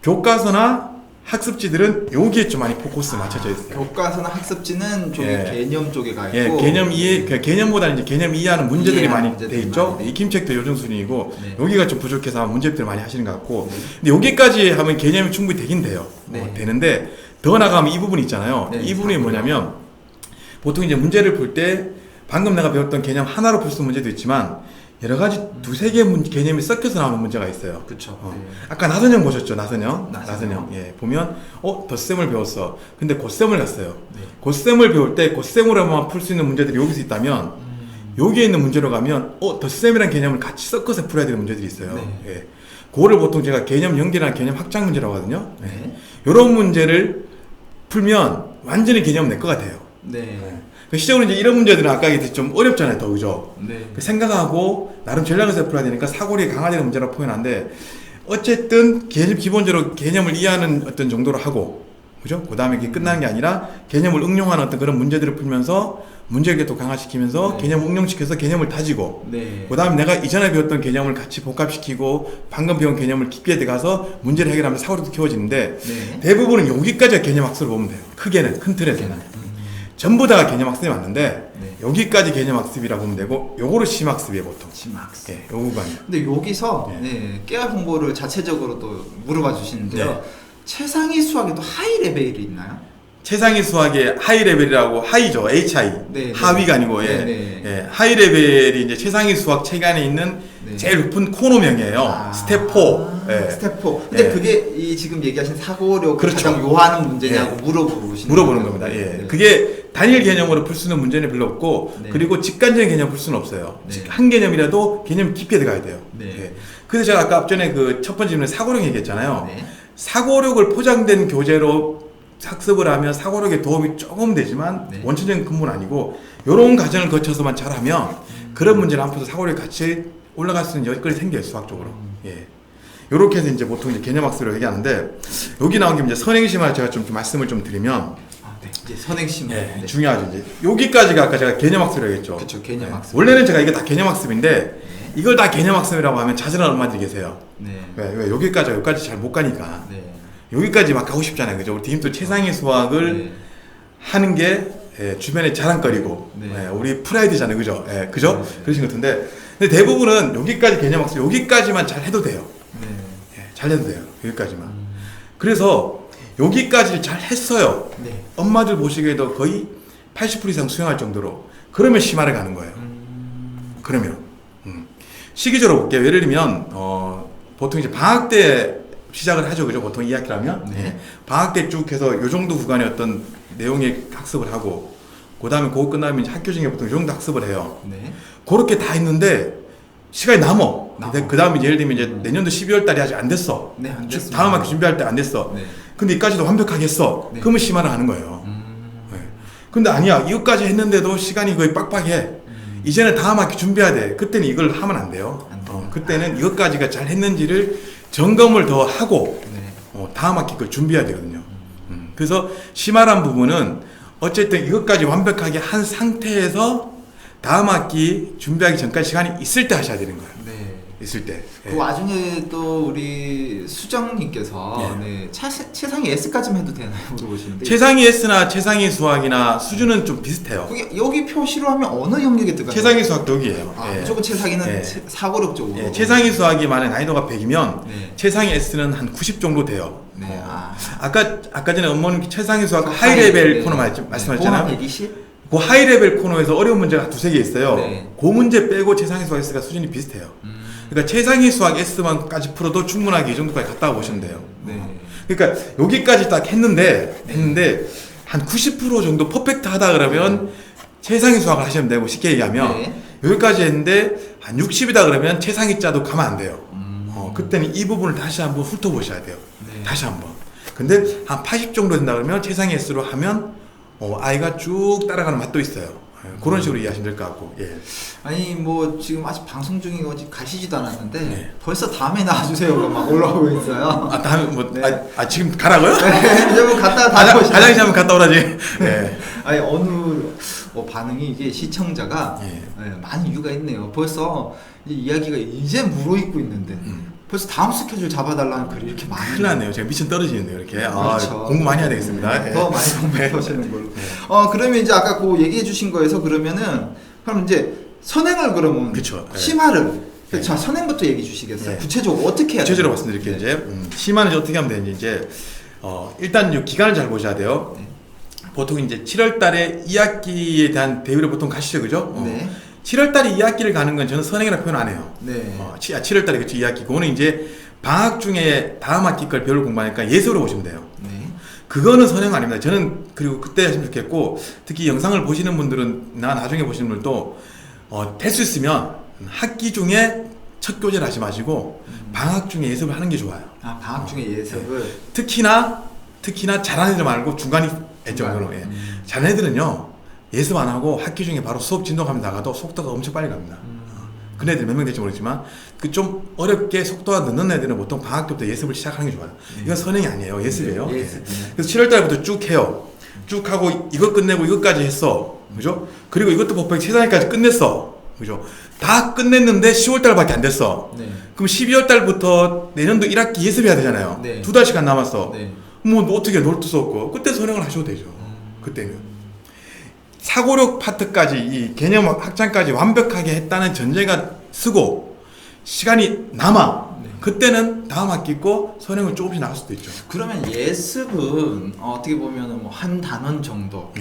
교과서나 학습지들은 여기에 좀 많이 포커스 맞춰져 있어요. 교과서나 학습지는 좀 예. 개념 쪽에 가 있고. 예, 개념 이해, 개념보다는 이제 개념 이해하는 문제들이 이해하는 많이 문제들이 돼 있죠. 많이 돼 익힘책도 요즘 수준이고 네. 여기가 좀 부족해서 아마 문제들을 많이 하시는 것 같고. 근데 여기까지 하면 개념이 충분히 되긴 돼요. 네. 되는데 더 나가면 이 부분 있잖아요. 네, 이 부분이 뭐냐면 보통 이제 문제를 풀 때 방금 내가 배웠던 개념 하나로 풀 수 있는 문제도 있지만 여러 가지 두세 개의 개념이 섞여서 나오는 문제가 있어요. 그쵸. 네. 아까 나선형 보셨죠? 나선형. 나선형. 예. 보면 덧셈을 배웠어. 근데 곱셈을 갔어요. 네. 곱셈을 배울 때 곱셈으로만 풀 수 있는 문제들이 여기서 있다면 여기에 있는 문제로 가면 덧셈이라는 개념을 같이 섞어서 풀어야 되는 문제들이 있어요. 네. 예. 그거를 보통 제가 개념 연계라는 개념 확장 문제라고 하거든요. 네. 이런 문제를 풀면 완전히 개념 낼 것 같아요. 네. 시적으로 이제 이런 문제들은 아까 얘기했듯이 좀 어렵잖아요, 더 그죠? 네. 생각하고 나름 전략을 세워 풀어야 되니까 사고력이 강화되는 문제라고 표현하는데 어쨌든 기본적으로 개념을 이해하는 어떤 정도로 하고 그죠? 그 다음에 이게 끝나는 게 아니라 개념을 응용하는 어떤 그런 문제들을 풀면서 문제를 또 강화시키면서 네. 개념을 응용시켜서 개념을 다지고 네. 그 다음에 내가 이전에 배웠던 개념을 같이 복합시키고 방금 배운 개념을 깊게 들어가서 문제를 해결하면 사고력도 키워지는데 네. 대부분은 여기까지가 개념 학습을 보면 돼요. 크게는 큰 틀에서는. 전부 다가 개념 학습이 맞는데 네. 여기까지 개념 학습이라고 보면 되고 요거를 심학습이에요 보통. 심학습. 예, 요 구간이요. 근데 여기서 네. 네, 깨알 홍보를 자체적으로 또 물어봐 주시는데요. 최상위 수학에도 하이 레벨이 있나요? 최상위 수학의 하이 레벨이라고 하이죠. HI. 네, 하위가 아니고 예. 네, 네. 예. 하이 레벨이 이제 최상위 수학 책 안에 있는 네. 제일 높은 코너명이에요. 스텝 4. 예. 스텝 4. 근데 예. 그게 이 지금 얘기하신 사고력을 그렇죠. 가장 요하는 문제냐고 예. 물어보는 겁니다. 예. 네. 그게 단일 개념으로 풀 수 있는 문제는 별로 없고 네. 그리고 직관적인 개념 풀 수는 없어요. 네. 한 개념이라도 개념 깊게 들어가야 돼요. 네. 예. 그래서 제가 아까 앞전에 그 첫 번째 질문에 사고력 얘기했잖아요. 네. 사고력을 포장된 교재로 학습을 하면 사고력에 도움이 조금 되지만 네. 원천적인 근본은 아니고 이런 과정을 거쳐서만 잘하면 그런 문제를 안 풀어서 사고력이 같이 올라갈 수 있는 여건이 생겨요, 수학적으로. 예. 요렇게 해서 이제 보통 이제 개념학습으로 얘기하는데 여기 나온 게 이제 선행심을 제가 좀 말씀을 좀 드리면 네. 이제 선행심. 예, 네. 중요하죠. 이제 여기까지가 아까 제가 개념학습이라고 했죠. 그쵸, 개념학습. 예. 원래는 제가 이게 다 개념학습인데 이걸 다 개념학습이라고 하면 자잘한 엄마들이 계세요. 네. 왜 여기까지 잘 못 가니까. 네. 여기까지 막 가고 싶잖아요. 그죠? 우리 팀도 최상위 수학을 네. 하는 게 주변의 자랑거리고 네. 우리 프라이드잖아요. 그죠? 그죠? 네. 그러신 것 같은데 근데 대부분은 여기까지 개념학습 여기까지만 잘 해도 돼요. 네. 잘 해도 돼요. 여기까지만. 그래서 여기까지를 잘 했어요. 네. 엄마들 보시기에도 거의 80% 이상 수행할 정도로 그러면 심화를 가는 거예요. 그러면 시기적으로 볼게요. 예를 들면 보통 이제 방학 때 시작을 하죠. 그죠? 보통 2학기라면 네. 방학 때 쭉 해서 요 정도 구간의 어떤 내용의 학습을 하고 그 다음에 그거 끝나면 이제 학교 중에 보통 요 정도 학습을 해요. 네. 그렇게 다 했는데 시간이 남어. 남어. 그 다음에 예를 들면 이제 내년도 12월 달이 아직 안 됐어. 네, 안 됐습니다. 다음 학기 준비할 때 안 됐어. 네. 근데 이까지도 완벽하게 했어. 네. 그러면 심화를 하는 거예요. 네. 근데 아니야. 이것까지 했는데도 시간이 거의 빡빡해. 이제는 다음 학기 준비해야 돼. 그때는 이걸 하면 안 돼요. 안 돼요. 그때는 이것까지가 잘 했는지를 점검을 더 하고 네. 다음 학기 걸 준비해야 되거든요. 그래서 심화란 부분은 어쨌든 이것까지 완벽하게 한 상태에서 다음 학기 준비하기 전까지 시간이 있을 때 하셔야 되는 거예요. 네. 있을 때. 그 와중에 또 우리 수정님께서 네. 최상위 S까지만 해도 되나요? 물어보시는데 최상위 S나 최상위 수학이나 수준은 좀 비슷해요. 그게 여기 표시로 하면 어느 영역에 들어가요? 최상위 수학도 여기예요. 아, 무조건 최상위는 예. 사고력 쪽으로. 예, 최상위 수학이 만약 난이도가 100이면 네. 최상위 S는 한 90 정도 돼요. 네. 아까 전에 어머님 최상위 수학 하이 하이 레벨 레벨. 코너 네. 말씀하셨잖아요. 120? 그 하이 레벨 코너에서 어려운 문제가 두세 개 있어요. 네. 그 문제 빼고 최상위 수학 S가 수준이 비슷해요. 그러니까 최상위 수학 S만까지 풀어도 충분하게 이 정도까지 갔다 보시면 돼요. 네. 그러니까 여기까지 딱 했는데 한 90% 정도 퍼펙트 하다 그러면 최상위 수학을 하시면 되고 쉽게 얘기하면 네. 여기까지 했는데 한 60이다 그러면 최상위 자도 가면 안 돼요. 그때는 이 부분을 다시 한번 훑어보셔야 돼요. 네. 다시 한번. 근데 한 80 정도 된다 그러면 최상위 S로 하면 아이가 쭉 따라가는 맛도 있어요. 그런 식으로 이해하시면 될 것 같고. 예. 아니 뭐 지금 아직 방송 중이고 아직 가시지도 않았는데 네. 벌써 다음에 나와주세요가 막 올라오고 있어요. 다음에 뭐 네. 지금 가라고요? 네, 이제 뭐 갔다가 다시 화장실 한번 갔다 오라지. 네. 아니 어느 반응이 이게 시청자가 예. 많은 이유가 있네요. 벌써 이야기가 이제 무르익고 있는데 벌써 다음 스케줄 잡아달라는 글이 이렇게 많이. 큰일 났네요. 제가 미션 떨어지는데요. 이렇게. 그렇죠. 공부 많이 해야 되겠습니다. 예. 더 많이 공부하시는 걸로. 그러면 이제 아까 그 얘기해 주신 거에서 그러면은 그럼 이제 선행을 그러면 그쵸. 예. 심화를 예. 자 선행부터 얘기해 주시겠어요? 예. 구체적으로 어떻게 해야 구체적으로 돼요? 말씀드릴게요. 네. 이제 심화는 이제 어떻게 하면 되는지 이제 일단 이 기간을 잘 보셔야 돼요. 네. 보통 이제 7월 달에 2학기에 대한 대비를 보통 가시죠. 그죠? 네. 7월 달에 2학기를 가는 건 저는 선행이라고 표현 안 해요. 네. 7월 달에 그쵸 2학기. 그거는 이제 방학 중에 다음 학기 걸 별로 공부하니까 예습으로 보시면 돼요. 네. 그거는 선행 아닙니다. 저는 그리고 그때 하시면 좋겠고 특히 영상을 보시는 분들은 나중에 보시는 분들도 될 수 있으면 학기 중에 첫 교재를 하지 마시고 방학 중에 예습을 하는 게 좋아요. 아 방학 중에 예습을. 특히나 잘하는 애들 말고 중간이 정도로 잘하는 애들은요 예습 안 하고 학기 중에 바로 수업 진도가면 나가도 속도가 엄청 빨리 갑니다. 그런 애들 몇 명 될지 모르지만 그 좀 어렵게 속도가 늦는 애들은 보통 방학 때부터 예습을 시작하는 게 좋아요. 이건 선행이 아니에요. 예습이에요. 네, 예습. 그래서 7월 달부터 쭉 해요. 쭉 하고 이거 끝내고 이것까지 했어. 그죠? 그리고 이것도 법학 최상위까지 끝냈어. 그죠? 다 끝냈는데 10월 달밖에 안 됐어. 네. 그럼 12월 달부터 내년도 1학기 예습해야 되잖아요. 네. 2달씩안 남았어. 네. 뭐 어떻게 놀 수 없고 그때 선행을 하셔도 되죠. 그때는 사고력 파트까지 이 개념 확장까지 완벽하게 했다는 전제가 쓰고 시간이 남아. 네. 그때는 다음 학기 거 선행을 조금씩 나갈 수도 있죠. 그러면 예습은 어떻게 보면은 뭐 한 단원 정도면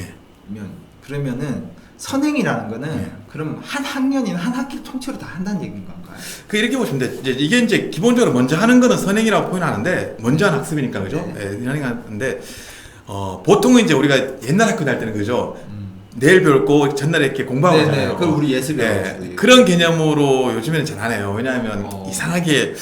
네. 그러면은 선행이라는 거는 네. 그럼 한 학년이나 한 학기 통째로 다 한다는 얘기인 건가요? 그 이렇게 보시면 돼. 이게 이제 기본적으로 먼저 하는 거는 선행이라고 표현하는데 먼저 하는 학습이니까 그죠? 네. 예, 선행하는데 보통은 이제 우리가 옛날 학교 다닐 때는 그죠? 내일 배울 거 전날에 이렇게 공부하고 네네. 하잖아요. 그걸 우리 예습이라고 예, 하죠. 그런 개념으로 요즘에는 잘 안 해요. 왜냐하면 이상하게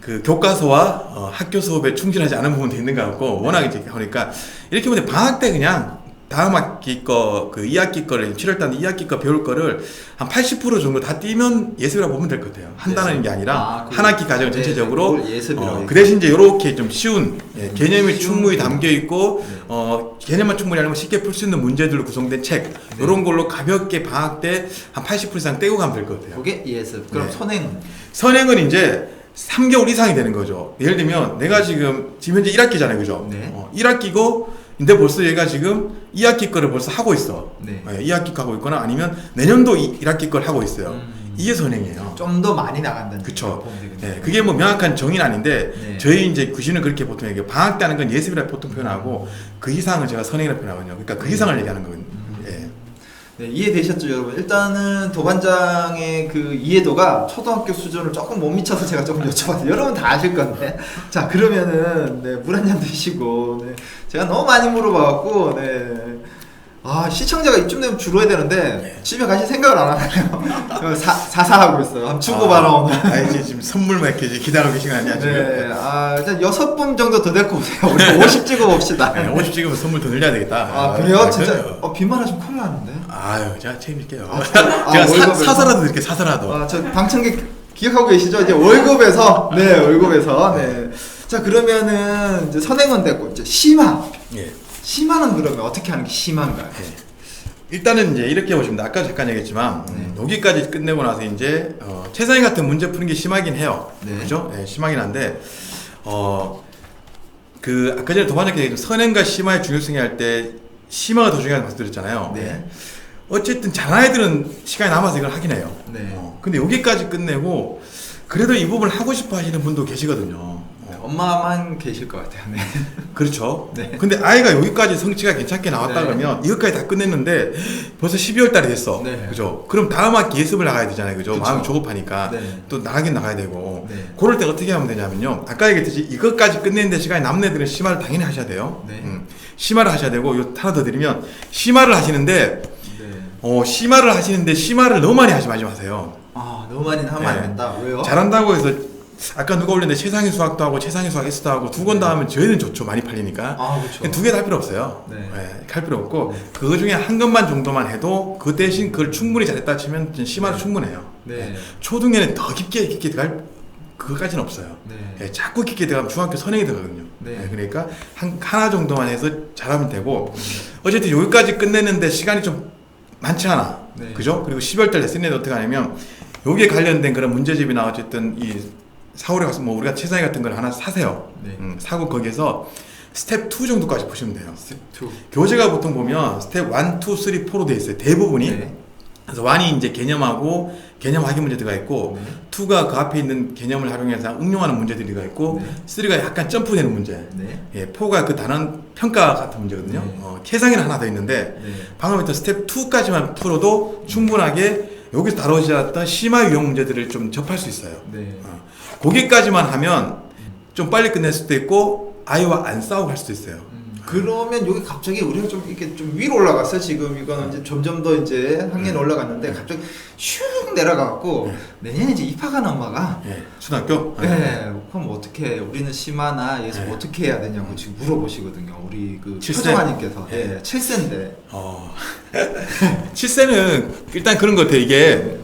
그 교과서와 학교 수업에 충실하지 않은 부분도 있는 것 같고 워낙 이제 하니까 이렇게 보면 방학 때 그냥 다음 학기 거 그 2학기 거를 7월달 2학기 거 배울 거를 한 80% 정도 다 띄면 예습이라고 보면 될 것 같아요. 한다는 게 아니라 한 학기 과정 전체적으로 예습이라고 그 대신 이제 이렇게 좀 쉬운 개념이 쉬운 충분히 거. 담겨 있고 네. 개념만 충분히 알면 쉽게 풀 수 있는 문제들로 구성된 책 이런 걸로 가볍게 방학 때 한 80% 이상 떼고 가면 될 것 같아요. 그게 예습. 그럼 네. 선행. 선행은 이제 3개월 이상이 되는 거죠. 예를 들면 내가 지금 현재 1학기잖아요. 그죠? 네. 1학기고 근데 벌써 얘가 지금 2학기 거를 벌써 하고 있어. 네. 2학기 거 하고 있거나 아니면 내년도 1학기 걸 하고 있어요. 이게 선행이에요. 좀 더 많이 나간다는 그쵸. 얘기가 보면 되겠네요. 네, 그게 뭐 명확한 정의는 아닌데 네. 저희 이제 구시는 그렇게 보통 얘기해요. 방학 때 하는 건 예습이라 보통 표현하고 그 이상은 제가 선행이라 표현하거든요. 그러니까 그 이상을 얘기하는 거거든요. 예. 네, 이해되셨죠, 여러분? 일단은 도반장의 그 이해도가 초등학교 수준을 조금 못 미쳐서 제가 조금 여쭤봤어요. 여러분 다 아실 건데. 자, 그러면은 네, 물 한 잔 드시고. 네, 제가 너무 많이 물어봐갖고, 네. 아, 시청자가 이쯤 되면 줄어야 되는데 집에 가실 생각을 안 하네요. 사사하고 있어요. 한번 주고 봐라 오늘. 이제 지금 선물만 이렇게 이제 기다리고 계신 거 아니야 지금? 네, 일단 6분 정도 더 데리고 오세요. 우리 50 찍어 봅시다. 네, 50 찍으면 선물 더 늘려야 되겠다. 아, 그래요? 진짜? 그래요. 빈말하시면 큰일 나는데. 아유, 제가 책임질게요. 아, 제가 월급을- 사서라도 드릴게요, 사서라도. 저 방청객 기억하고 계시죠? 이제 월급에서 네 월급에서 네. 자 그러면은 이제 선행은 됐고 이제 심화. 예. 심화는 그러면 어떻게 하는 게 심한가요? 일단은 이제 이렇게 보시면 돼. 아까 잠깐 얘기했지만 여기까지 끝내고 나서 이제 최상위 같은 문제 푸는 게 심하긴 해요. 네. 그죠? 네, 심하긴 한데 그 아까 전에 도반장께 얘기했던 선행과 심화의 중요성이 할 때 심화가 더 중요하다고 말씀드렸잖아요. 네. 어쨌든 잘하는 애들은 시간이 남아서 이걸 하긴 해요. 네. 근데 여기까지 끝내고 그래도 이 부분을 하고 싶어 하시는 분도 계시거든요. 네, 엄마만 계실 것 같아요. 네. 그렇죠. 네. 근데 아이가 여기까지 성취가 괜찮게 나왔다 네. 그러면 이것까지 다 끝냈는데 벌써 12월 달이 됐어. 네. 그죠? 그럼 다음 학기 예습을 나가야 되잖아요. 그죠? 그쵸. 마음이 조급하니까 네. 또 나가긴 나가야 되고. 네. 그럴 때 어떻게 하면 되냐면요. 아까 얘기했듯이 이것까지 끝내는데 시간이 남는 애들은 심화를 당연히 하셔야 돼요. 네. 심화를 하셔야 되고 요 하나 더 드리면 심화를 하시는데 네. 심화를 하시는데 심화를 너무 많이 하지 마세요. 아 너무 많이 하면 네. 안 된다. 왜요? 잘한다고 해서 아까 누가 올렸는데 최상위 수학도 하고 최상위 수학 S도 하고 두 권 다 하면 저희는 좋죠. 많이 팔리니까. 아 그렇죠. 두 개 다 할 필요 없어요. 네. 할 필요 없고 그 중에 한 것만 정도만 해도 그 대신 그걸 충분히 잘했다 치면 심화도 충분해요. 네. 초등에는 더 깊게 들어갈 그거까지는 없어요. 네. 자꾸 깊게 들어가면 중학교 선행이 들어가거든요. 네. 그러니까 하나 정도만 해서 잘하면 되고 어쨌든 여기까지 끝내는데 시간이 좀 많지 않아. 네. 그죠? 그리고 12월 달에 쓰는데 어떻게 하냐면 여기에 관련된 그런 문제집이나 어쨌든 이 사월에 가서 뭐 우리가 최상위 같은 걸 하나 사세요. 네. 사고 거기에서 스텝 2 정도까지 보시면 돼요. 스텝 2. 교재가 보통 보면 스텝 1, 2, 3, 4로 돼 있어요. 대부분이. 네. 그래서 1이 이제 개념하고 개념 확인 문제들가 있고 네. 2가 그 앞에 있는 개념을 활용해서 응용하는 문제들이 있고 네. 3가 약간 점프되는 문제. 네. 4가 그 단원 평가 같은 문제거든요. 네. 최상위는 하나 더 있는데 네. 방금 했던 스텝 2까지만 풀어도 충분하게 여기서 다루지 않았던 심화 유형 문제들을 좀 접할 수 있어요. 네. 거기까지만 하면 좀 빨리 끝낼 수도 있고 아이와 안 싸우고 할 수도 있어요. 그러면 여기 갑자기 우리가 좀 이렇게 좀 위로 올라갔어요. 지금 이거는 이제 점점 더 이제 학년이 올라갔는데 갑자기 슉 내려가갖고 내년에 이제 입학하는 엄마가 초등학교? 네, 그럼 어떻게 우리는 심화나 예습 어떻게 해야 되냐고 지금 물어보시거든요. 우리 그 7세? 표정아님께서 네, 7세인데 7세는 일단 그런 것 같아요. 이게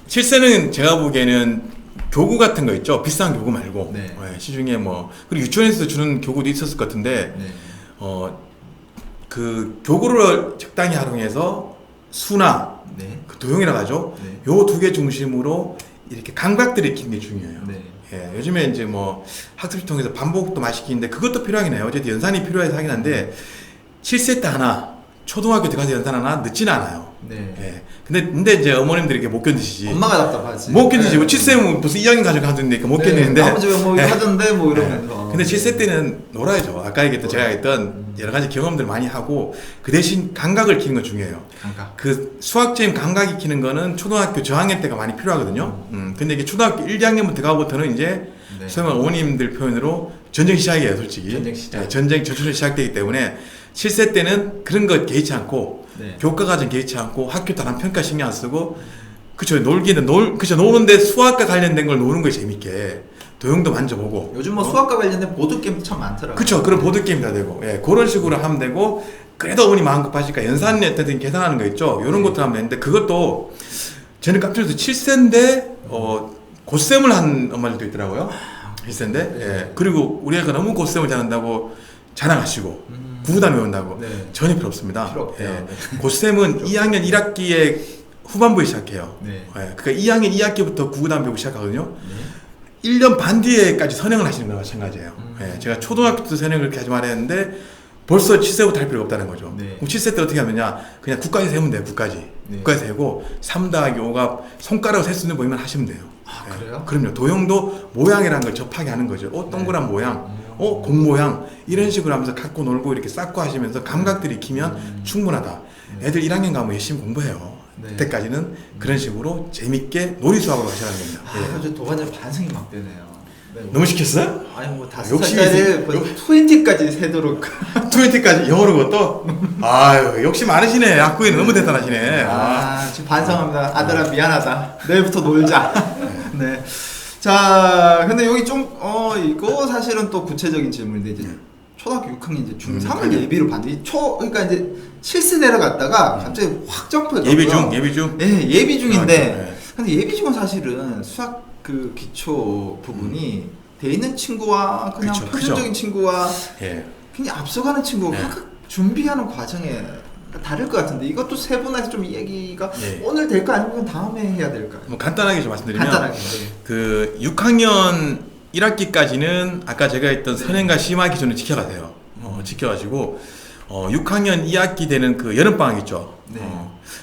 7세는 제가 보기에는 교구 같은 거 있죠. 비싼 교구 말고 네. 시중에 뭐 그리고 유치원에서 주는 교구도 있었을 것 같은데 네. 그 교구를 적당히 활용해서 수나 네. 그 도형이라고 하죠. 네. 요 두 개 중심으로 이렇게 감각들을 익히는 게 중요해요. 네. 요즘에 이제 뭐 학습을 통해서 반복도 많이 시키는데 그것도 필요하긴 해요. 어쨌든 연산이 필요해서 하긴 한데 7세 때 하나 초등학교 때 가서 연산 하나 늦지는 않아요. 네. 예. 근데 이제 어머님들이 이렇게 못 견디시지. 엄마가 답답하지. 못 견디지. 뭐 네. 7세면 벌써 2학년 가져가는데 못 네, 견디는데. 아버지가 뭐 예. 하던데 뭐 예. 이러면서. 근데 7세 때는 놀아야죠. 아까 얘기했던 제가 했던 여러 가지 경험들 많이 하고 그 대신 감각을 키우는 건 중요해요. 감각. 그 수학적인 감각 익히는 거는 초등학교 저학년 때가 많이 필요하거든요. 근데 이게 초등학교 1, 2학년부터 가고부터는 이제 네. 소위 말하는 어머님들 표현으로 전쟁 시작이에요, 솔직히. 전쟁 시작. 예, 전쟁 저출이 시작되기 때문에 7세 때는 그런 것 개의치 않고 네. 교과 과정 개의치 않고 학교 단원 평가 신경 안 쓰고 그쵸 놀기는 그쵸 노는데 수학과 관련된 걸 노는 거에 재밌게 도형도 만져보고 요즘 뭐 수학과 관련된 보드 게임도 참 많더라고요. 그쵸 그런 보드게임 다 되고 예, 그런 식으로 하면 되고 그래도 어머니 마음 급하시니까 연산에 어쨌든 계산하는 거 있죠 요런 것도 하면 되는데 그것도 저는 깜짝 놀라서 7세인데 고쌤을 한 엄마들도 있더라고요 7세인데 예, 그리고 우리 애가 너무 고쌤을 잘한다고 자랑하시고 구구단 외운다고 네. 전혀 필요 없습니다. 필요 없대요. 예. 네. 고쌤은 2학년 1학기에 후반부에 시작해요. 네. 예. 그러니까 2학년 2학기부터 구구단 배우기 시작하거든요. 네. 1년 반 뒤에까지 선행을 하시는 거나 마찬가지예요. 예. 제가 초등학교 때 선행을 그렇게 하지 말했는데 벌써 7세부터 할 필요가 없다는 거죠. 네. 그럼 7세 때 어떻게 하느냐? 그냥 9까지 세면 돼요. 9까지. 네. 9까지 세고 3 더하기 5가 손가락으로 셀 수 있는 보이면 하시면 돼요. 아, 예. 그래요? 그럼요. 도형도 모양이라는 걸 접하게 하는 거죠. 동그란 모양. 공 모양 이런 식으로 하면서 갖고 놀고 이렇게 쌓고 하시면서 감각들이 익히면 충분하다. 애들 1학년 가면 열심히 공부해요. 네. 그때까지는 그런 식으로 재밌게 놀이 수학으로 가시라는 겁니다. 아, 저 도반장 반성이 막 되네요. 네. 너무 시켰어요? 아니 뭐 욕심이 5살짜리 벌써 20까지 세도록 20까지 영어로 그것도? 아유 역시 많으시네. 학구에 너무 대단하시네. 아, 지금 반성합니다. 아들아 미안하다. 내일부터 놀자. 네. 자, 근데 여기 좀 이거 사실은 또 구체적인 질문인데 이제 초등학교 6학년 이제 중3을 예비로 받는 그러니까 이제 7세 내려갔다가 갑자기 확 점프해서 예비 중? 예, 예비 중인데 네. 근데 예비 중은 사실은 수학 그 기초 부분이 돼 있는 친구와 그냥 그쵸, 표준적인 그쵸. 친구와 예. 굉장히 앞서가는 친구가 네. 각각 준비하는 과정에 다를 것 같은데 이것도 세 분한테 좀 얘기가 예. 오늘 될까 아니면 다음에 해야 될까요? 뭐 간단하게 좀 말씀드리면 간단하게. 네. 그 6학년 1학기까지는 아까 제가 했던 선행과 심화 기준을 지켜가세요. 지켜가지고 6학년 2학기 되는 그 여름방학 있죠. 네.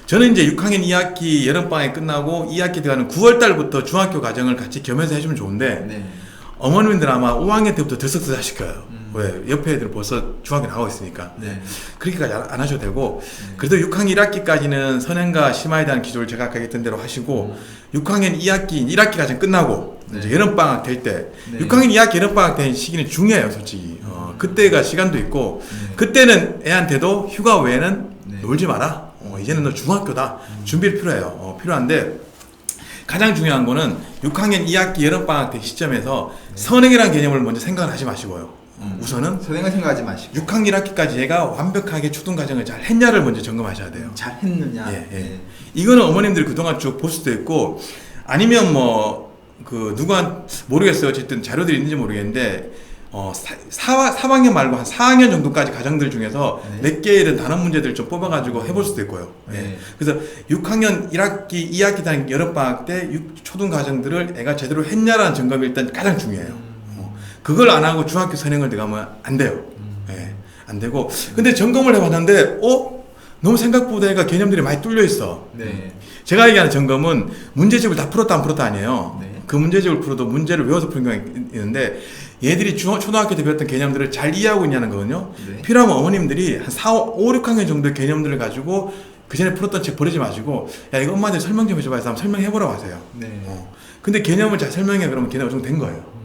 저는 이제 6학년 2학기 여름방학이 끝나고 2학기 들어가는 9월달부터 중학교 과정을 같이 겸해서 해주면 좋은데 네. 어머님들 아마 5학년 때부터 들썩들썩 시켜요. 왜? 옆에 애들 벌써 중학교 나가고 있으니까. 네. 그렇게까지 안 하셔도 되고 그래도 6학년 1학기까지는 선행과 심화에 대한 기조를 제가 아까 했던 대로 하시고 6학년 2학기 1학기 과정 끝나고 네. 이제 여름방학 될 때 네. 6학년 2학기 여름방학 되는 시기는 중요해요 솔직히 그때가 시간도 있고 네. 그때는 애한테도 휴가 외에는 네. 놀지 마라 이제는 너 중학교다 준비를 필요해요 필요한데 가장 중요한 거는 6학년 2학기 여름방학 때 시점에서 선행이라는 개념을 먼저 생각을 하지 마시고요 우선은 선행을 생각하지 마시고 6학년 1학기까지 얘가 완벽하게 초등과정을 잘 했냐를 먼저 점검하셔야 돼요. 잘 했느냐. 예, 예. 네. 이거는 어머님들이 그동안 쭉 볼 수도 있고 아니면 뭐 그 누가 모르겠어요. 어쨌든 자료들이 있는지 모르겠는데 3학년 말고 한 4학년 정도까지 가정들 중에서 네. 몇 개의 이런 단원 문제들을 좀 뽑아가지고 해볼 수도 있고요. 예. 네. 그래서 6학년 1학기, 2학기 단 여름방학 때 초등 과정들을 애가 제대로 했냐라는 점검이 일단 가장 중요해요. 그걸 안 하고 중학교 선행을 들어가면 안 돼요. 예, 안 되고. 근데 점검을 해봤는데, 너무 생각보다 애가 개념들이 많이 뚫려 있어. 네. 제가 얘기하는 점검은 문제집을 다 풀었다 안 풀었다 아니에요. 네. 그 문제집을 풀어도 문제를 외워서 푸는 경우가 있는데 얘들이 초등학교 때 배웠던 개념들을 잘 이해하고 있냐는 거거든요. 네. 필요하면 어머님들이 한 5, 6학년 정도의 개념들을 가지고 그 전에 풀었던 책 버리지 마시고 야 이거 엄마한테 설명 좀 해줘봐 해서 한번 설명해보라고 하세요. 네. 근데 개념을 잘 설명해 그러면 걔네가 좀 된 거예요.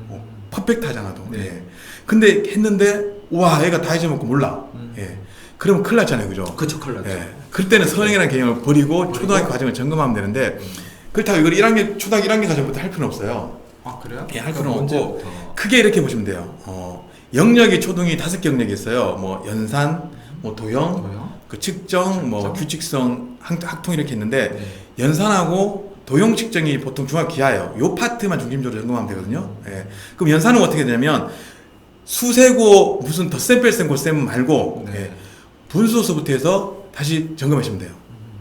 퍼펙트하잖아도. 네. 예. 근데 했는데 와 애가 다 잊어먹고 몰라. 예. 그러면 큰일 났잖아요, 그죠? 그쵸, 큰일 났죠. 예. 그때는 선행이라는 개념을 버리고 초등학교 과정을 점검하면 되는데 그렇다고 이걸 1학년 초등학교 1학년 과정부터 할 필요는 없어요. 아 그래요? 예, 할 필요는 없고 언제부터? 크게 이렇게 보시면 돼요. 영역이 초등이 5개 영역이 있어요. 뭐 연산, 뭐 도형, 그 측정, 뭐 규칙성, 학통 이렇게 있는데 네. 연산하고 도형 측정이 보통 중학교 기하예요. 요 파트만 중심적으로 점검하면 되거든요. 예. 그럼 연산은 어떻게 되냐면 수세고 무슨 덧셈 뺄셈 골셈 말고 네. 예. 분수수부터 해서 다시 점검하시면 돼요.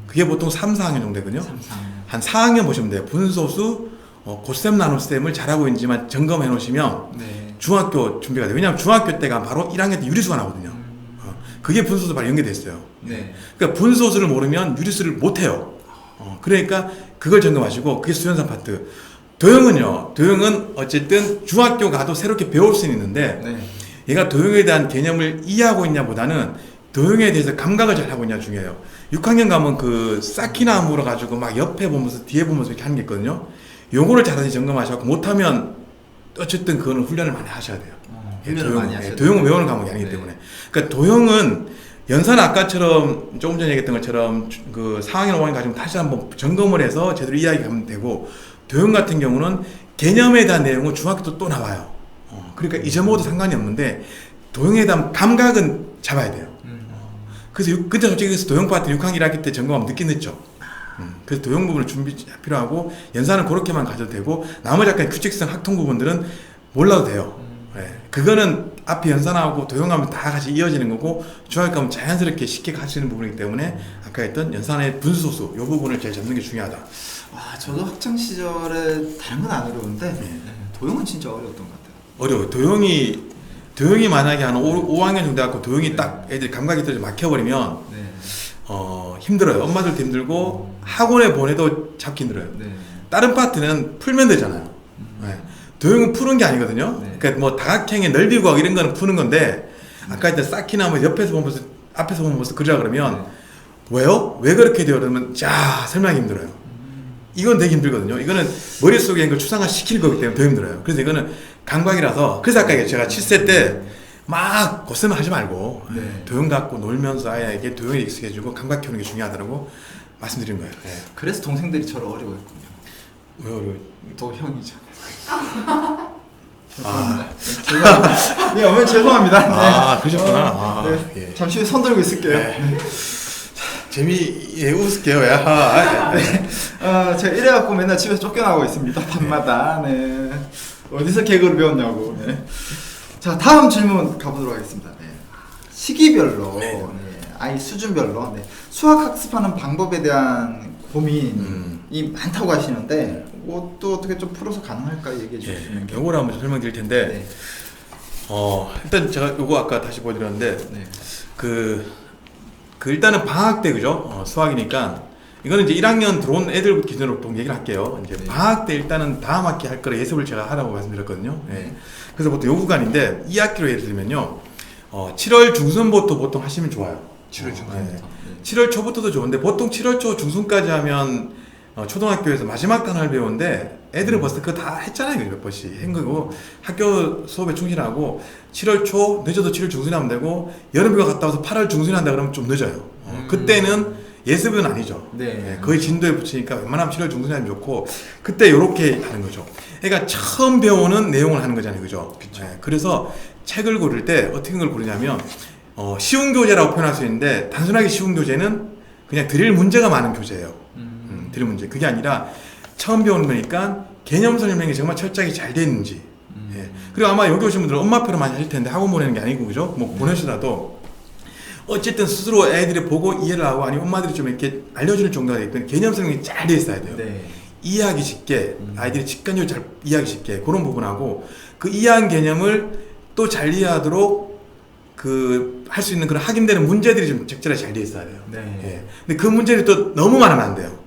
그게 보통 3, 4학년 정도 되거든요. 3, 4학년. 한 4학년 보시면 돼요. 분소수, 고셈 나눗셈을 잘하고 있는지만 점검해 놓으시면 네. 중학교 준비가 돼요. 왜냐하면 중학교 때가 바로 1학년 때 유리수가 나오거든요. 그게 분소수 바로 연계돼 있어요. 네. 그러니까 분소수를 모르면 유리수를 못 해요. 그러니까 그걸 점검하시고 그게 수연산 파트. 도형은 어쨌든 중학교 가도 새롭게 배울 수는 있는데 네. 얘가 도형에 대한 개념을 이해하고 있냐보다는 도형에 대해서 감각을 잘 하고 있냐 중요해요. 6학년 가면 그 쌓기나무로 가지고 막 옆에 보면서 뒤에 보면서 이렇게 하는 게 있거든요. 요거를 잘하지 점검하셔서 못하면 어쨌든 그거는 훈련을 많이 하셔야 돼요. 훈련을 많이 하셔야 돼요. 도형은 외우는 과목이 아니기 네. 때문에. 그러니까 도형은 연산 아까처럼 조금 전에 얘기했던 것처럼 그 4학년 5학년 가지고 다시 한번 점검을 해서 제대로 이해하면 되고, 도형 같은 경우는 개념에 대한 내용은 중학교 때 또 나와요. 그러니까 잊어먹어도 상관이 없는데 도형에 대한 감각은 잡아야 돼요. 그래서 근데 솔직히 그래서 도형 파트 6학기 1학기 때 점검하면 늦긴 늦죠. 그래서 도형 부분을 준비 필요하고 연산은 그렇게만 가져도 되고 나머지 약간 규칙성 학통 부분들은 몰라도 돼요. 네. 그거는 앞에 연산하고 도형하면 다 같이 이어지는 거고 중학교 가면 자연스럽게 쉽게 갈 수 있는 부분이기 때문에 아까 했던 연산의 분수소수 이 부분을 잘 잡는 게 중요하다. 와, 저도 학창 시절에 다른 건 안 어려운데 네. 도형은 진짜 어려웠던 것 같아요. 어려워요. 도형이 만약에 한 5학년 정도 갖고 도형이 네. 딱 애들이 감각이 떨어져 막혀버리면 네. 힘들어요. 엄마들도 힘들고 학원에 보내도 잡기 힘들어요. 네. 다른 파트는 풀면 되잖아요. 네. 도형은 푸는 게 아니거든요. 네. 그러니까 뭐 다각형의 넓이 구하고 이런 거는 푸는 건데 아까 했던 쌓기나 뭐 옆에서 보면서 앞에서 보면서 그리라 그러면 왜요? 왜 그렇게 돼요? 그러면 자 설명하기 힘들어요. 이건 되게 힘들거든요. 이거는 머릿속에 있는 걸 추상화 시킬 거기 때문에 더 힘들어요. 그래서 이거는 감각이라서 그래서 아까 제가 7세 때 막 고생을 하지 말고 네. 도형 갖고 놀면서 아이에게 도형에 익숙해지고 감각 키우는 게 중요하다고 말씀드린 거예요. 네. 그래서 동생들이 저를 어려워했군요. 왜요? 도형이죠. 아, 죄송합니다. 네, 어머니 죄송합니다. 네. 아, 그러셨구나. 아, 네. 예. 잠시 후에 손 들고 있을게요. 네. 재미에 웃을게요. 야. 네. 제가 이래갖고 맨날 집에서 쫓겨나고 있습니다. 밤마다. 네. 어디서 개그를 배웠냐고. 네. 자, 다음 질문 가보도록 하겠습니다. 네. 시기별로, 네. 네. 아이 수준별로 네. 수학 학습하는 방법에 대한 고민이 많다고 하시는데 그것도 어떻게 좀 풀어서 가능할까 얘기해 주시면. 예, 요거를 한번 설명드릴 텐데 네. 일단 제가 요거 아까 다시 보여드렸는데 네. 그 일단은 방학 때 그죠? 수학이니까 이거는 이제 1학년 들어온 애들 기준으로 좀 얘기를 할게요. 이제 네. 방학 때 일단은 다음 학기 할 거라 예습을 제가 하라고 말씀드렸거든요. 예. 네. 그래서 보통 요 구간인데 2학기로 예를 들면요. 7월 중순부터 보통 하시면 좋아요. 7월 중순부터. 예. 네. 7월 초부터도 좋은데 보통 7월 초 중순까지 하면 초등학교에서 마지막 단어를 배우는데 애들은 벌써 그거 다 했잖아요. 몇 번씩 한 거고 학교 수업에 충실하고 7월 초 늦어도 7월 중순에 하면 되고 여름휴가 갔다 와서 8월 중순에 한다 그러면 좀 늦어요. 그때는 예습은 아니죠. 네. 거의 진도에 붙이니까 웬만하면 7월 중순에 하면 좋고 그때 요렇게 하는 거죠. 그러니까 처음 배우는 내용을 하는 거잖아요. 그죠? 그래서 책을 고를 때 어떻게 걸 고르냐면 쉬운 교재라고 표현할 수 있는데 단순하게 쉬운 교재는 그냥 드릴 문제가 많은 교재예요. 드릴 문제. 그게 아니라 처음 배우는 거니까 개념 설명이 정말 철저하게 잘 되어 있는지. 예. 그리고 아마 여기 오신 분들은 엄마표로 많이 하실 텐데 학원 보내는 게 아니고 그죠? 뭐 보내시더라도 어쨌든 스스로 애들이 보고 이해를 하고 아니면 엄마들이 좀 이렇게 알려주는 정도가 되든 개념 설명이 잘 돼 있어야 돼요. 네. 이해하기 쉽게 아이들이 직관적으로 잘 이해하기 쉽게 그런 부분하고 그 이해한 개념을 또 잘 이해하도록 그 할 수 있는 그런 확인되는 문제들이 좀 적절하게 잘 돼 있어야 돼요. 네. 예. 근데 그 문제들이 또 너무 많으면 안 돼요.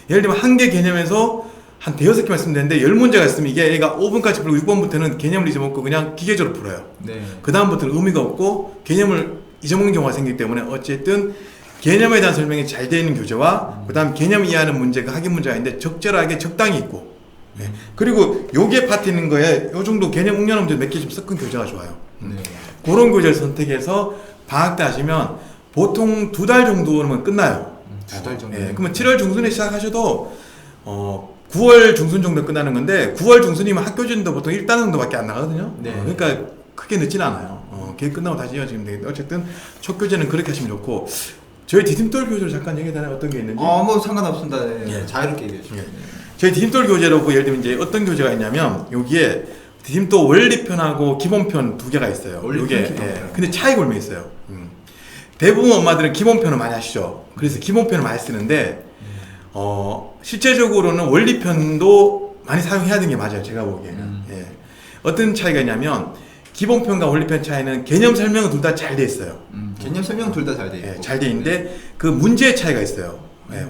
예를 들면 한 개 개념에서 한 대여섯 개만 쓰면 되는데 10문제가 있으면 이게 얘가 5번까지 풀고 6번부터는 개념을 잊어먹고 그냥 기계적으로 풀어요. 네. 그 다음부터는 의미가 없고 개념을 잊어먹는 경우가 생기기 때문에 어쨌든 개념에 대한 설명이 잘 되어 있는 교재와 그 다음 개념 이해하는 문제가 학인 문제가 있는데 적절하게 적당히 있고 예. 그리고 요게 파트 있는 거에 요 정도 개념 응용 문제 몇 개 좀 섞은 교재가 좋아요. 네. 그런 교재를 선택해서 방학 때 하시면 보통 2달 정도면 끝나요. 2달 정도. 예, 그러면 7월 중순에 시작하셔도 9월 중순 정도 끝나는 건데 9월 중순이면 학교 진도 보통 1단 정도밖에 안 나가거든요. 네. 그러니까 크게 늦진 않아요. 계획 끝나고 다시 이어지면 되는데 어쨌든 첫 교재는 그렇게 하시면 좋고 저희 디딤돌 교재를 잠깐 얘기해달라면 어떤 게 있는지 뭐 상관없습니다. 네. 예. 자유롭게 얘기해 주세요. 예. 저희 디딤돌 교재로 예를 들면 이제 어떤 교재가 있냐면 여기에 디딤돌 원리편하고 기본편 두 개가 있어요. 원리편, 요게, 기본편. 근데 차이가 얼마 있어요. 대부분 엄마들은 기본편을 많이 하시죠. 그래서 기본편을 많이 쓰는데 실제적으로는 원리편도 많이 사용해야 되는 게 맞아요. 제가 보기에는. 예. 어떤 차이가 있냐면 기본편과 원리편 차이는 개념 설명은 둘 다 잘 돼 있어요. 개념 설명 둘 다 잘 돼 있고. 잘 돼 있는데 그 문제의 차이가 있어요.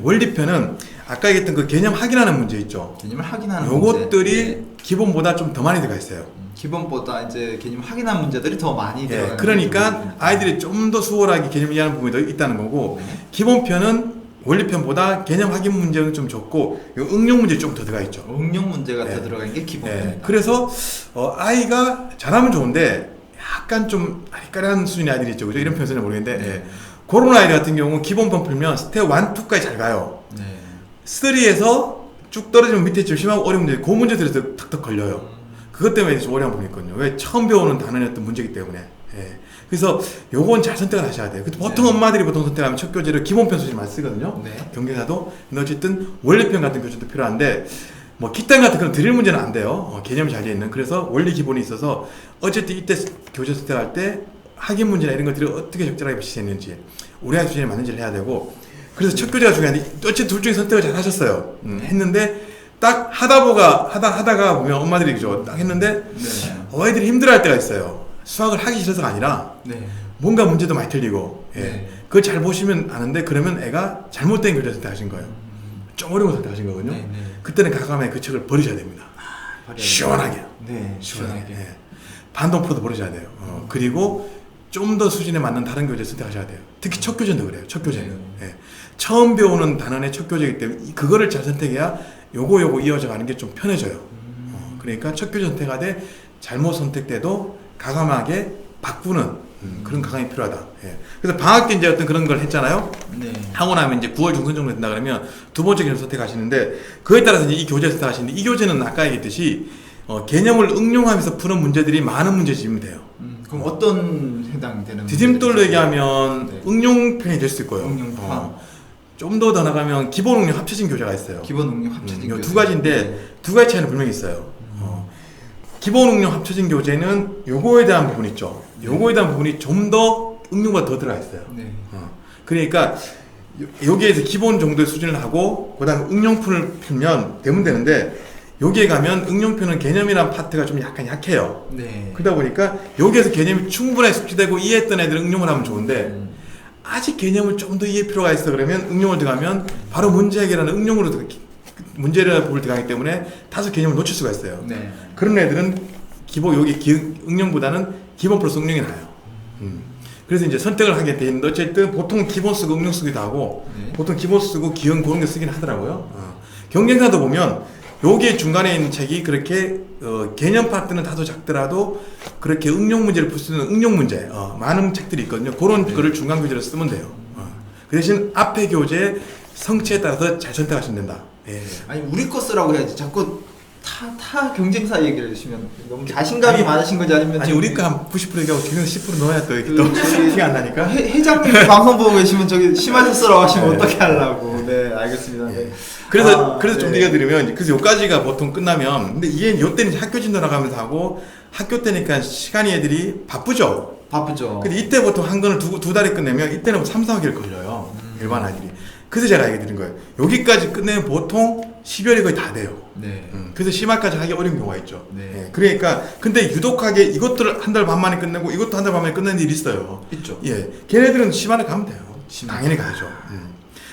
원리편은 아까 얘기했던 그 개념 확인하는 문제 있죠. 개념을 확인하는 요것들이 문제. 기본보다 좀 더 많이 들어가 있어요. 기본보다 이제 개념 확인한 문제들이 더 많이 들어가는. 그러니까 아이들이 좀 더 수월하게 개념 이해하는 부분이 더 있다는 거고 기본편은 원리편보다 개념 확인 문제는 좀 적고 응용 문제 좀 더 들어가 있죠. 응용 문제가 더 들어간 게 기본편이다. 그래서 아이가 잘하면 좋은데 약간 좀 아리까리한 수준의 아이들이 있죠. 그죠? 이런 표현은 모르겠는데 그런 아이들 같은 경우는 기본편 풀면 스텝 1, 2까지 잘 가요. 3에서 쭉 떨어지면 밑에 좀 심하고 어려운 문제, 그 문제들에서 탁탁 걸려요. 그것 때문에 좀 어려운 부분이 있거든요. 왜 처음 배우는 단어였던 문제이기 때문에. 그래서 요건 잘 선택을 하셔야 돼요. 보통 엄마들이 보통 선택하면 첫 교재를 기본편 수준만 쓰거든요. 경계사도. 근데 어쨌든 원리편 같은 교재도 필요한데 뭐 기타 같은 그런 드릴 문제는 안 돼요. 개념이 잘 되어 있는. 그래서 원리 기본이 있어서 어쨌든 이때 교재 선택할 때 확인 문제나 이런 것들이 어떻게 적절하게 배치되는지 우리 아이 수준에 맞는지를 해야 되고 그래서 첫 교재가 중요한데 어쨌든 둘 중에 선택을 잘 하셨어요. 했는데 딱 하다가 보면 엄마들이 그죠 딱 했는데 아이들이 힘들어할 때가 있어요. 수학을 하기 싫어서가 아니라 뭔가 문제도 많이 틀리고 그걸 잘 보시면 아는데 그러면 애가 잘못된 교재 선택하신 거예요. 좀 어려운 거 선택하신 거거든요. 그때는 과감하게 그 책을 버리셔야 됩니다. 시원하게. 시원하게. 반동 풀어도 버리셔야 돼요. 그리고 좀 더 수준에 맞는 다른 교재 선택하셔야 돼요. 특히 첫 교재도 그래요. 첫 교재는. 처음 배우는 단원의 첫 교재이기 때문에 그거를 잘 선택해야 요거 이어져 가는 게 좀 편해져요. 그러니까 첫 교재 선택하되 잘못 선택돼도 과감하게 바꾸는 그런 과감이 필요하다. 그래서 방학 때 이제 어떤 그런 걸 했잖아요. 하고 나면 이제 9월 중순 정도 된다 그러면 두 번째 개념 선택하시는데 그에 따라서 이제 이 교재 선택하시는데 이 교재는 아까 얘기했듯이 개념을 응용하면서 푸는 문제들이 많은 문제집이면 돼요. 그럼 어떤 해당이 되는? 디딤돌로 얘기하면 응용편이 될 수 있고요. 응용편. 좀 더 나가면 기본 응용 합쳐진 교재가 있어요. 기본 응용 합쳐진 교재. 두 가지인데 두 가지 차이는 분명히 있어요. 기본 응용 합쳐진 교재는 요거에 대한 부분이 있죠. 요거에 대한 부분이 좀 더 응용보다 더 들어가 있어요. 그러니까 여기에서 기본 정도의 수준을 하고 그다음 응용편을 풀면 되면 되는데 여기에 가면 응용편은 개념이란 파트가 좀 약간 약해요. 그러다 보니까 여기에서 개념이 충분하게 숙지되고 이해했던 애들은 응용을 하면 좋은데 아직 개념을 좀 더 이해 필요가 있어 그러면 응용을 들어가면 바로 문제 해결하는 응용으로 문제를 부분 들어가기 때문에 다소 개념을 놓칠 수가 있어요. 그런 애들은 응용보다는 기본 플러스 응용이 나요. 그래서 이제 선택을 하게 돼 있는데 어쨌든 보통 기본 쓰고 응용 쓰기도 하고 보통 기본 쓰고 기형 그런 거 쓰긴 하더라고요. 경쟁사도 보면 여기에 중간에 있는 책이 그렇게 개념 파트는 다소 작더라도 그렇게 응용 문제를 풀 수 있는 응용 문제 많은 책들이 있거든요. 그런 거를 중간 교재로 쓰면 돼요. 그 대신 앞에 교재 성취에 따라서 잘 선택하시면 된다. 아니 우리 거 쓰라고 해야지. 자꾸 타 경쟁사 얘기를 해주시면 너무 자신감이 많으신 거지 아니면 아니 우리 거 한 90% 얘기하고 기능 10% 넣어야 또 이렇게 또 티가 안 나니까. 회장님 방송 보고 계시면 저기 심하셨어라고 하시면 어떻게 하려고. 알겠습니다. 그래서 좀 얘기드리면 그래서 요까지가 보통 끝나면 근데 이게 요때는 학교 진도 나가면서 하고 학교 때니까 시간이 애들이 바쁘죠. 근데 이때 보통 한 권을 두 달에 끝내면 이때는 3, 4개월 걸려요. 일반 아이들이. 그래서 제가 얘기 드린 거예요. 여기까지 끝내면 보통 12월이 거의 다 돼요. 그래서 심화까지 하기 어려운 경우가 있죠. 그러니까 근데 유독하게 이것들을 한 달 반 만에 끝내고 이것도 한 달 반 만에 끝내는 일이 있어요. 있죠. 걔네들은 심화를 가면 돼요. 당연히 가야죠.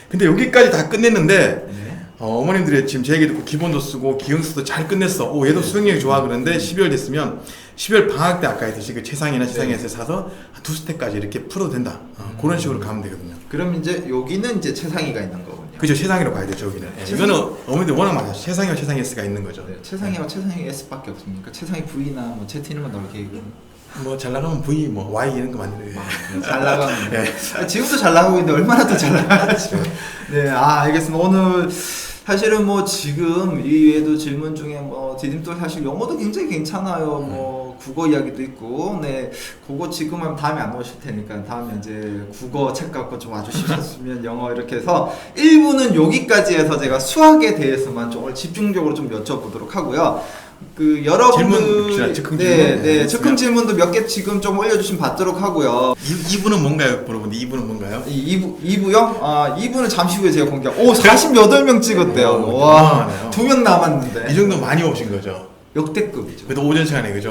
근데 여기까지 다 끝냈는데 어머님들이 지금 제 얘기 듣고 기본도 쓰고 기형수도 잘 끝냈어. 얘도 수능력이 좋아. 그런데 12월 됐으면 12월 방학 때 아까 했듯이 그 최상이나 최상위에서 사서 한 2스텝까지 이렇게 풀어도 된다. 그런 식으로 가면 되거든요. 그럼 이제 여기는 이제 최상위가 있는 거군요. 그죠. 최상위로 가야 되죠. 여기는. 이거는 어머니들 워낙 많아요. 최상위와 최상위 S가 있는 거죠. 최상위와 최상위 S밖에 없습니까? 최상위 V나 뭐 Z 이런 건 넓게 뭐 잘 나가면 V, 뭐 Y 이런 거 만들어요. 잘 나가면. 지금도 잘 나가고 있는데 얼마나 더 잘 나가죠. 알겠습니다. 오늘 사실은 뭐 지금 이 외에도 질문 중에 뭐 디딤돌 사실 영어도 굉장히 괜찮아요. 뭐 국어 이야기도 있고, 그거 지금 하면 다음에 안 오실 테니까 다음에 이제 국어 책 갖고 좀 와주시면 영어 이렇게 해서 1부는 여기까지 해서 제가 수학에 대해서만 좀 오늘 집중적으로 좀 여쭤보도록 하고요. 그 여러분들 즉흥 질문도 몇 개 지금 좀 올려주시면 받도록 하고요. 2부는 뭔가요? 물어보는데 2부는 뭔가요? 2부요? 2부는 잠시 후에 제가 공개할. 48명 찍었대요. 와, 2명 남았는데. 이 정도 많이 오신 거죠? 역대급이죠. 그래도 오전 시간에 그죠?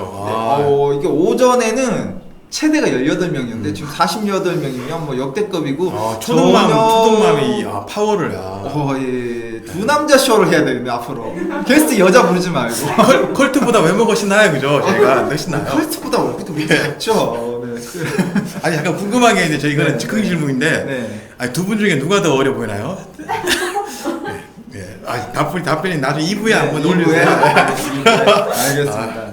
이게 오전에는 최대가 18명이었는데 지금 48명이면 뭐 역대급이고 초등맘이 파워를 예. 두 남자 쇼를 해야 되겠네 앞으로. 게스트 여자 부르지 말고. 컬트보다 외모가 훨씬 나아요, 그죠? 저희가 훨씬 나아요. 컬트보다 얼굴도 낫죠. 네. 아니 약간 궁금한 게 이제 저희가 네. 즉흥 질문인데 네. 아니, 두 분 중에 누가 더 어려 보이나요? 네. 답변이 나중에 2부에 한번 올려주세요. 알겠습니다.